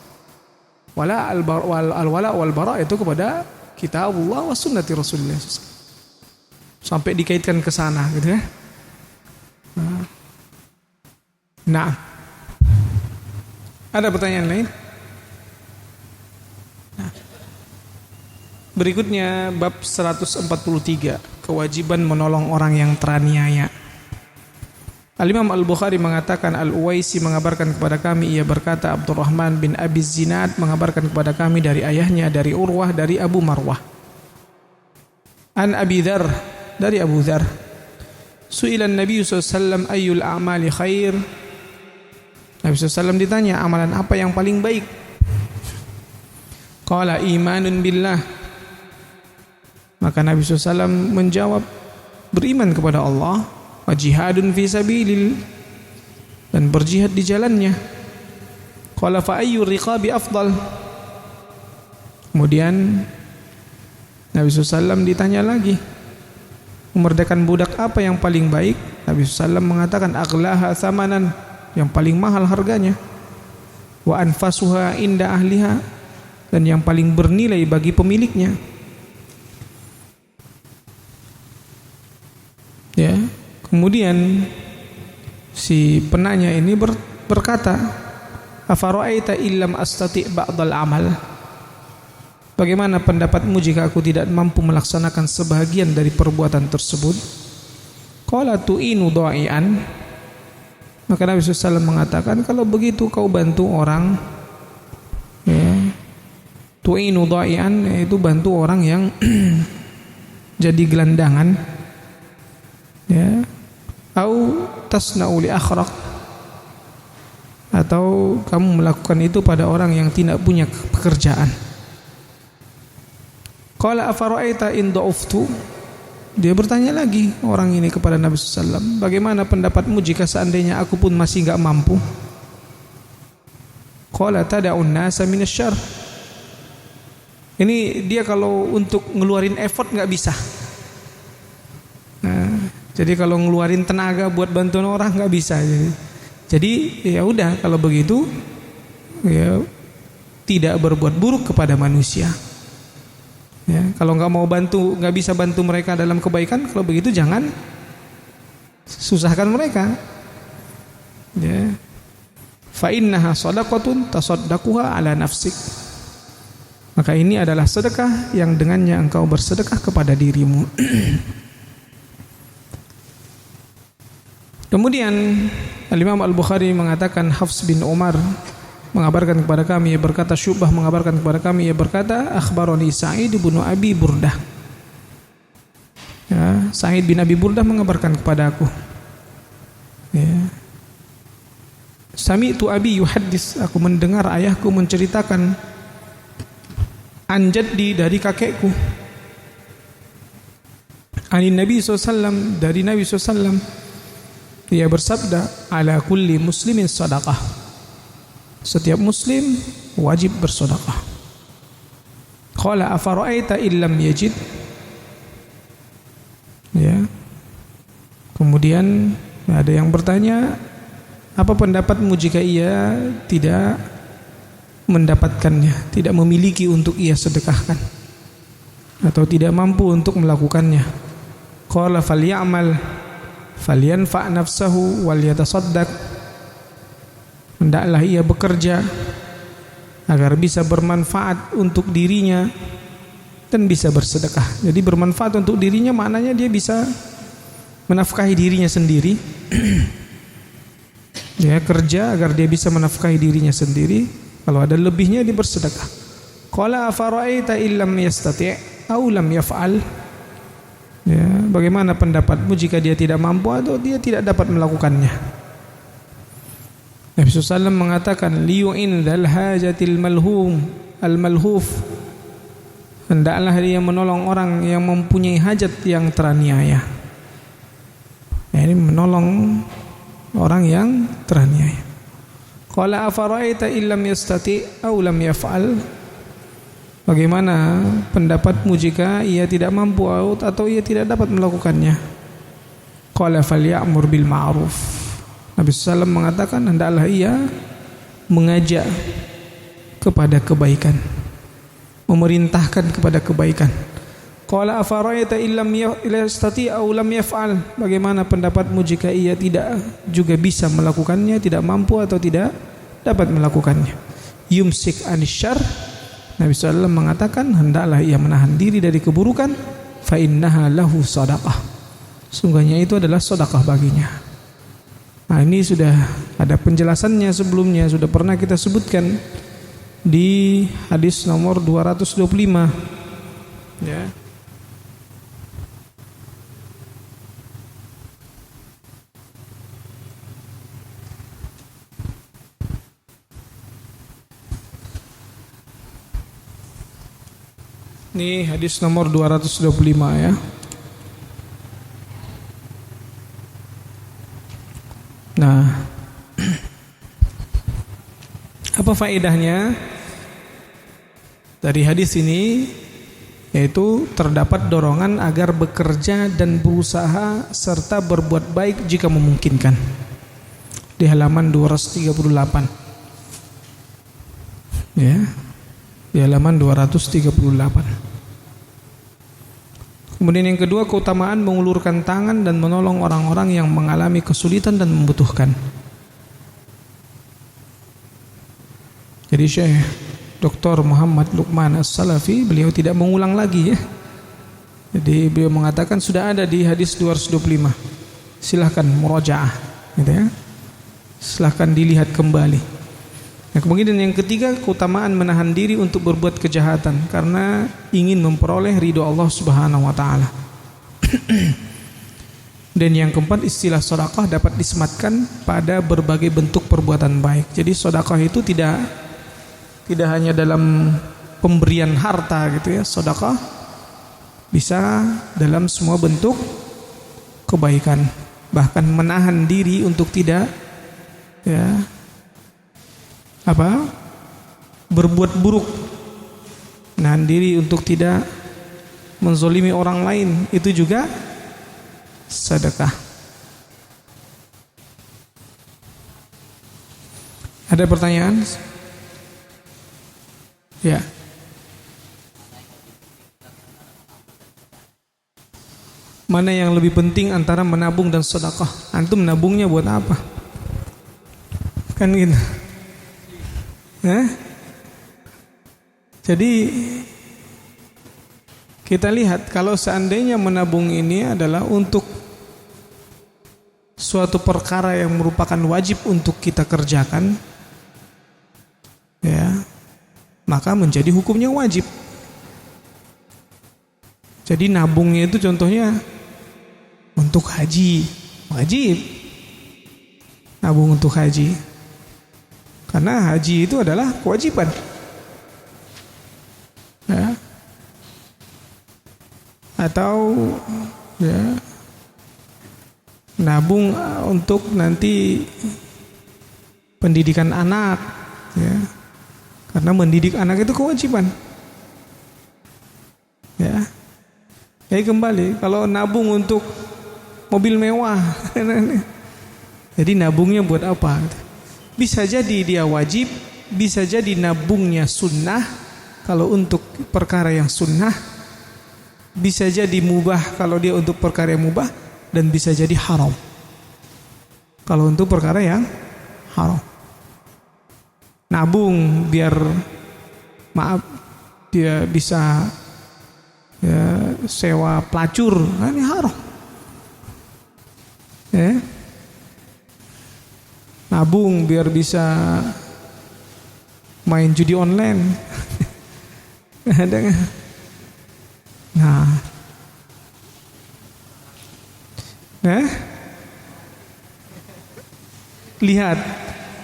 Al-wala wal bara itu kepada kitabullah wa sunnati Rasulullah SAW. Sampai dikaitkan ke sana gitu ya. Nah. Ada pertanyaan lain? Nah. Berikutnya bab 143, kewajiban menolong orang yang teraniaya. Al-Imam Al-Bukhari mengatakan, Al-Uwaisi mengabarkan kepada kami, ia berkata, Abdurrahman bin Abi Zinad mengabarkan kepada kami dari ayahnya, dari Urwah, dari Abu Marwah. An Abi Dzar, dari Abu Dzar. Su'ilan Nabi SAW ayyul a'mali khair. Nabi SAW ditanya, amalan apa yang paling baik? Qala imanun billah. Maka Nabi SAW menjawab, beriman kepada Allah, wa jihadun fi sabilil, dan berjihad di jalannya. Qala fa ayyu riqabi afdal. Kemudian Nabi SAW ditanya lagi, memerdekakan budak apa yang paling baik? Nabi SAW mengatakan, aghlaha thamanan, yang paling mahal harganya, wa anfasuha inda ahliha, dan yang paling bernilai bagi pemiliknya. Ya, kemudian si penanya ini berkata, afara'aita illam astati' ba'dal amal. Bagaimana pendapatmu jika aku tidak mampu melaksanakan sebahagian dari perbuatan tersebut? Qala tu'inu dha'ian. Maka Nabi SAW mengatakan, kalau begitu kau bantu orang, ya, tu'inu dha'ian, yaitu bantu orang yang jadi gelandangan, ya, au tasna'u li akhraq, atau kamu melakukan itu pada orang yang tidak punya pekerjaan. Qala afara'aita in da'uftu. Dia bertanya lagi orang ini kepada Nabi SAW, bagaimana pendapatmu jika seandainya aku pun masih enggak mampu? Qala tada'un nasa minasyarr. Ini dia kalau untuk ngeluarin effort enggak bisa. Nah, jadi kalau ngeluarin tenaga buat bantuan orang enggak bisa. Jadi ya udah, kalau begitu ya tidak berbuat buruk kepada manusia. Ya, kalau nggak mau bantu, nggak bisa bantu mereka dalam kebaikan, kalau begitu jangan susahkan mereka. Ya, fa innaha shadaqatun tasaddaquha ala nafsik. Maka ini adalah sedekah yang dengannya engkau bersedekah kepada dirimu. Kemudian Al-Imam Al-Bukhari mengatakan, Hafs bin Umar mengabarkan kepada kami, ia berkata, Syu'bah mengabarkan kepada kami, ia berkata, akhbaroni Sa'id bin Abi Burdah. Ya, Sa'id bin Abi Burdah mengabarkan kepada aku. Ya. Sami'tu abi yuhaddis, aku mendengar ayahku menceritakan, an jaddi, dari kakekku, anin Nabi SAW, dari Nabi SAW, ia bersabda, ala kulli muslimin sadaqah. Setiap muslim wajib bersedekah. Qala afara'aita illam yajid. Ya. Kemudian ada yang bertanya, apa pendapatmu jika ia tidak mendapatkannya, tidak memiliki untuk ia sedekahkan, atau tidak mampu untuk melakukannya? Qala falyamal falyanfa' nafsahu wal yatasaddaq. Hendaklah ia bekerja agar bisa bermanfaat untuk dirinya dan bisa bersedekah. Jadi bermanfaat untuk dirinya maknanya dia bisa menafkahi dirinya sendiri. Ya, kerja agar dia bisa menafkahi dirinya sendiri. Kalau ada lebihnya dia bersedekah. Qala afara'aita illam yastati' aw lam yaf'al. Ya, bagaimana pendapatmu jika dia tidak mampu atau dia tidak dapat melakukannya? Nabi SAW mengatakan, liyu'in dzal hajatil malhum al-malhuf. Hendaklah dia menolong orang yang mempunyai hajat yang teraniaya. Ya, ini menolong orang yang teraniaya. Qala afara'aita illam yastati' aw lam yaf'al. Bagaimana pendapatmu jika ia tidak mampu atau ia tidak dapat melakukannya? Qala falya'mur bil ma'ruf. Nabi SAW mengatakan hendaklah ia mengajak kepada kebaikan, memerintahkan kepada kebaikan. Qala afara'aita illam yastati' aw lam yaf'al, bagaimana pendapatmu jika ia tidak juga bisa melakukannya, tidak mampu atau tidak dapat melakukannya. Yumsik anisyar, Nabi SAW mengatakan hendaklah ia menahan diri dari keburukan, fa innaha lahu sadaqah, sungguhnya itu adalah sedekah baginya. Nah, ini sudah ada penjelasannya sebelumnya, sudah pernah kita sebutkan di hadis nomor 225 ya. Ini hadis nomor 225 ya. Nah, apa faedahnya dari hadis ini? Yaitu terdapat dorongan agar bekerja dan berusaha serta berbuat baik jika memungkinkan. Di halaman 238. Ya. Di halaman 238. Kemudian yang kedua, keutamaan mengulurkan tangan dan menolong orang-orang yang mengalami kesulitan dan membutuhkan. Jadi Syekh Dr. Muhammad Luqman As-Salafi, beliau tidak mengulang lagi ya. Jadi beliau mengatakan sudah ada di hadis 225. Silahkan murajaah gitu ya. Silahkan dilihat kembali. Nah, kemudian yang ketiga, keutamaan menahan diri untuk berbuat kejahatan karena ingin memperoleh ridho Allah Subhanahu wa taala. Dan yang keempat, istilah sedekah dapat disematkan pada berbagai bentuk perbuatan baik. Jadi sedekah itu tidak hanya dalam pemberian harta gitu ya. Sedekah bisa dalam semua bentuk kebaikan, bahkan menahan diri untuk tidak berbuat buruk, menahan diri untuk tidak menzolimi orang lain, itu juga sedekah. Ada pertanyaan? Ya. Mana yang lebih penting antara menabung dan sedekah? Antum nabungnya buat apa? Kan gitu. Jadi kita lihat, kalau seandainya menabung ini adalah untuk suatu perkara yang merupakan wajib untuk kita kerjakan, ya, maka menjadi hukumnya wajib. Jadi nabungnya itu contohnya untuk haji, wajib nabung untuk haji. Karena haji itu adalah kewajiban. Ya. Atau ya, nabung untuk nanti pendidikan anak, ya. Karena mendidik anak itu kewajiban. Ya. Jadi kembali, kalau nabung untuk mobil mewah, jadi nabungnya buat apa? Bisa jadi dia wajib, bisa jadi nabungnya sunnah kalau untuk perkara yang sunnah, bisa jadi mubah kalau dia untuk perkara yang mubah, dan bisa jadi haram kalau untuk perkara yang haram. Nabung biar dia bisa ya, sewa pelacur, ini haram. Ya. Nabung biar bisa main judi online. Ada nggak? Nah, lihat,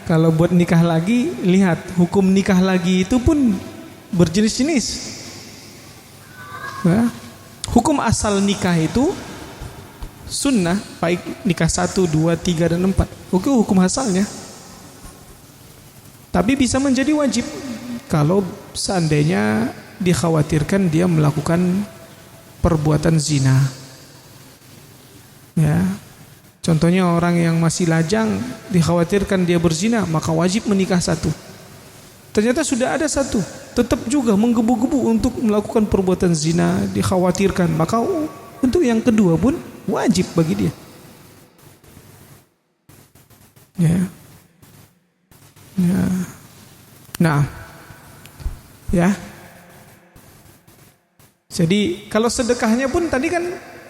kalau buat nikah lagi, lihat hukum nikah lagi itu pun berjenis-jenis. Nah, hukum asal nikah itu sunnah, baik nikah 1, 2, 3, dan 4. Hukum asalnya. Tapi bisa menjadi wajib kalau seandainya dikhawatirkan dia melakukan perbuatan zina. Ya. Contohnya orang yang masih lajang, dikhawatirkan dia berzina, maka wajib menikah satu. Ternyata sudah ada satu, tetap juga menggebu-gebu untuk melakukan perbuatan zina, dikhawatirkan, maka untuk yang kedua pun wajib bagi dia. Ya. Ya. Nah. Ya. Jadi kalau sedekahnya pun tadi kan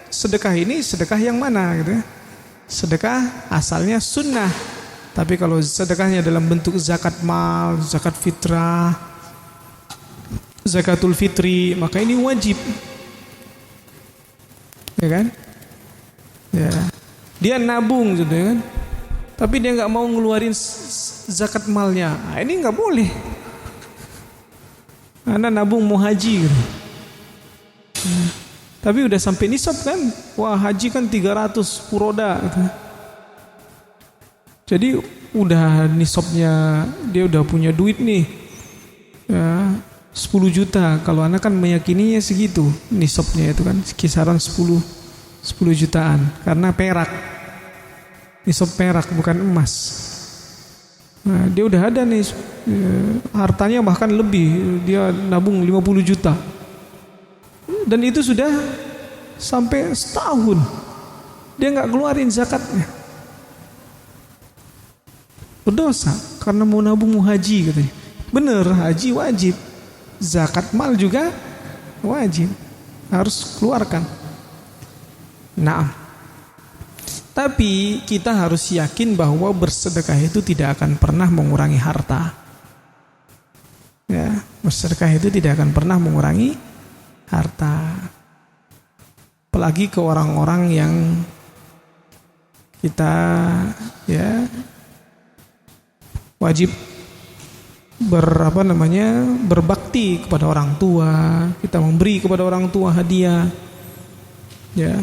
sedekah ini sedekah yang mana gitu ya? Sedekah asalnya sunnah. Tapi kalau sedekahnya dalam bentuk zakat mal, zakat fitrah, zakatul fitri, maka ini wajib. Ya kan? Ya. Dia nabung gitu ya kan. Tapi dia nggak mau ngeluarin zakat malnya. Nah, ini nggak boleh. Anda nabung mau haji gitu. Tapi udah sampai nisab kan. Wah, haji kan 300 puroda gitu. Jadi udah nisabnya, dia udah punya duit nih. Ya, 10 juta. Kalau anak kan meyakininya segitu nisabnya itu kan kisaran 10 jutaan karena perak. Nisab perak bukan emas. Nah, dia udah ada nih hartanya bahkan lebih, dia nabung 50 juta. Dan itu sudah sampai setahun dia nggak keluarin zakatnya. Berdosa karena mau nabung mau haji katanya. Bener, haji wajib, zakat mal juga wajib, harus keluarkan. Nah, tapi kita harus yakin bahwa bersedekah itu tidak akan pernah mengurangi harta. Ya, bersedekah itu tidak akan pernah mengurangi harta. Apalagi ke orang-orang yang kita ya wajib berbakti kepada orang tua, kita memberi kepada orang tua hadiah. Ya.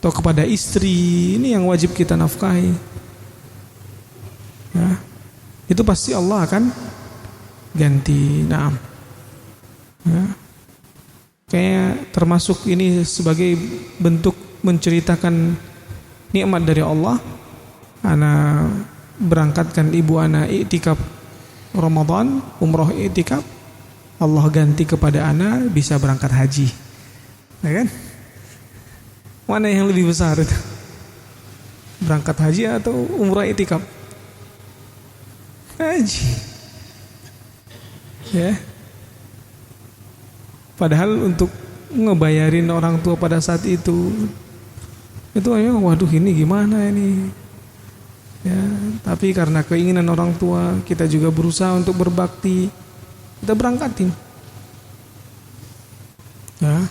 Atau kepada istri, ini yang wajib kita nafkahi. Ya. Itu pasti Allah akan ganti. Nah, ya. Kayak termasuk ini sebagai bentuk menceritakan nikmat dari Allah. Ana berangkatkan ibu ana iktikaf Ramadan, umroh iktikaf, Allah ganti kepada ana bisa berangkat haji. Ya kan? Mana yang lebih besar itu? Berangkat haji atau umrah iktikaf? Haji. Ya. Padahal untuk ngebayarin orang tua pada saat itu ayo, waduh ini gimana ini? Ya, tapi karena keinginan orang tua, kita juga berusaha untuk berbakti, kita berangkatin. Ya.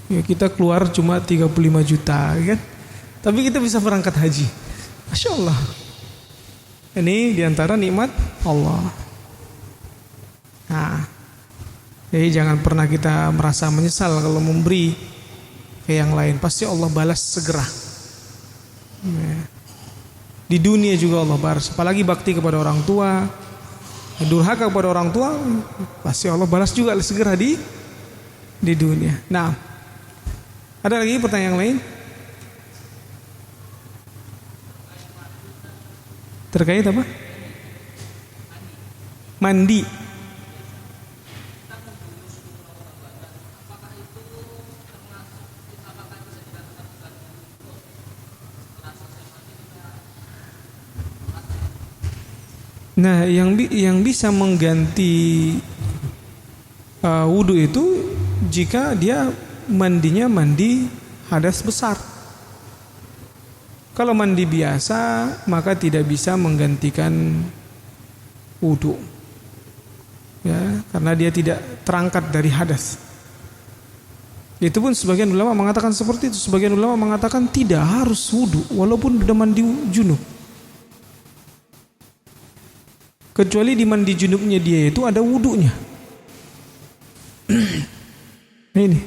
Ya, kita keluar cuma 35 juta kan? Tapi kita bisa berangkat haji. Masya Allah. Ini diantara nikmat Allah. Nah, jadi jangan pernah kita merasa menyesal kalau memberi ke yang lain. Pasti Allah balas segera. Ya. Di dunia juga Allah balas. Apalagi bakti kepada orang tua, durhaka kepada orang tua, pasti Allah balas juga segera di dunia. Nah, ada lagi pertanyaan lain? Terkait apa? Mandi. Nah, yang bisa mengganti wudu itu jika dia mandinya mandi hadas besar. Kalau mandi biasa maka tidak bisa menggantikan wudu. Ya, karena dia tidak terangkat dari hadas. Itu pun sebagian ulama mengatakan seperti itu. Sebagian ulama mengatakan tidak harus wudu walaupun sudah mandi junub. Kecuali di mandi junubnya dia itu ada wudunya. Ini.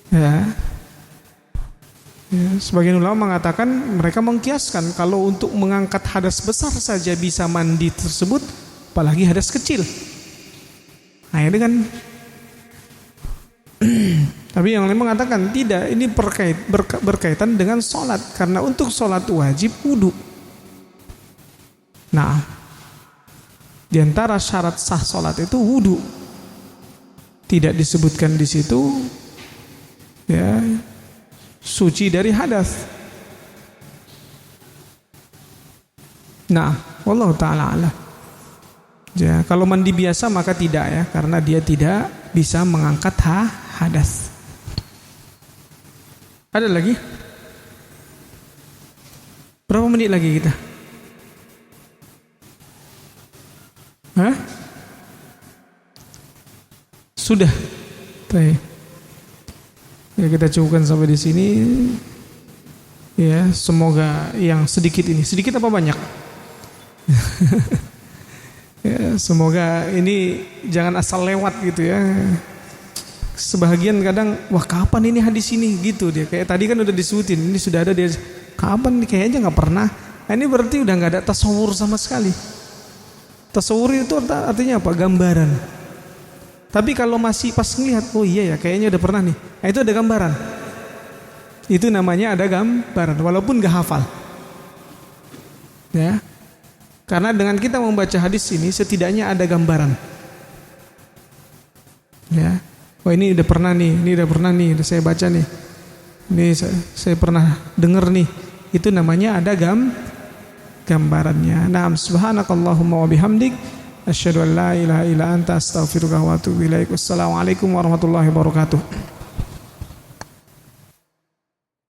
Ya. Ya, sebagian ulama mengatakan mereka mengkiaskan kalau untuk mengangkat hadas besar saja bisa mandi tersebut, apalagi hadas kecil. Nah, ini kan Tapi yang lain mengatakan tidak, ini berkaitan dengan sholat, karena untuk sholat wajib wudu. Nah, di antara syarat sah sholat itu wudu. Tidak disebutkan di situ ya suci dari hadas. Nah, wallahu taala alam. Ya, kalau mandi biasa maka tidak ya, karena dia tidak bisa mengangkat hadas. Ada lagi? Berapa menit lagi kita? Hah? Sudah. Baik. Ya, kita cukupkan sampai di sini. Ya, semoga yang sedikit ini, sedikit apa banyak? Ya, semoga ini jangan asal lewat gitu ya. Sebahagian kadang, wah kapan ini hadis ini gitu dia. Kayak tadi kan udah disebutin, ini sudah ada dia. Kapan nih, kayaknya nggak pernah. Nah, ini berarti udah nggak ada tasawur sama sekali. Tasawur itu artinya apa? Gambaran. Tapi kalau masih pas ngelihat, oh iya ya, kayaknya udah pernah nih. Nah, itu ada gambaran. Itu namanya ada gambaran, walaupun gak hafal. Ya. Karena dengan kita membaca hadis ini setidaknya ada gambaran. Ya. Oh ini udah pernah nih, udah saya baca nih. Ini saya pernah dengar nih. Itu namanya ada gambarannya. Naam, subhanakallahumma wa bihamdik asyhadu an la ilaha illa anta astaghfiruka wa atubu ilaik. Wassalamualaikum warahmatullahi wabarakatuh.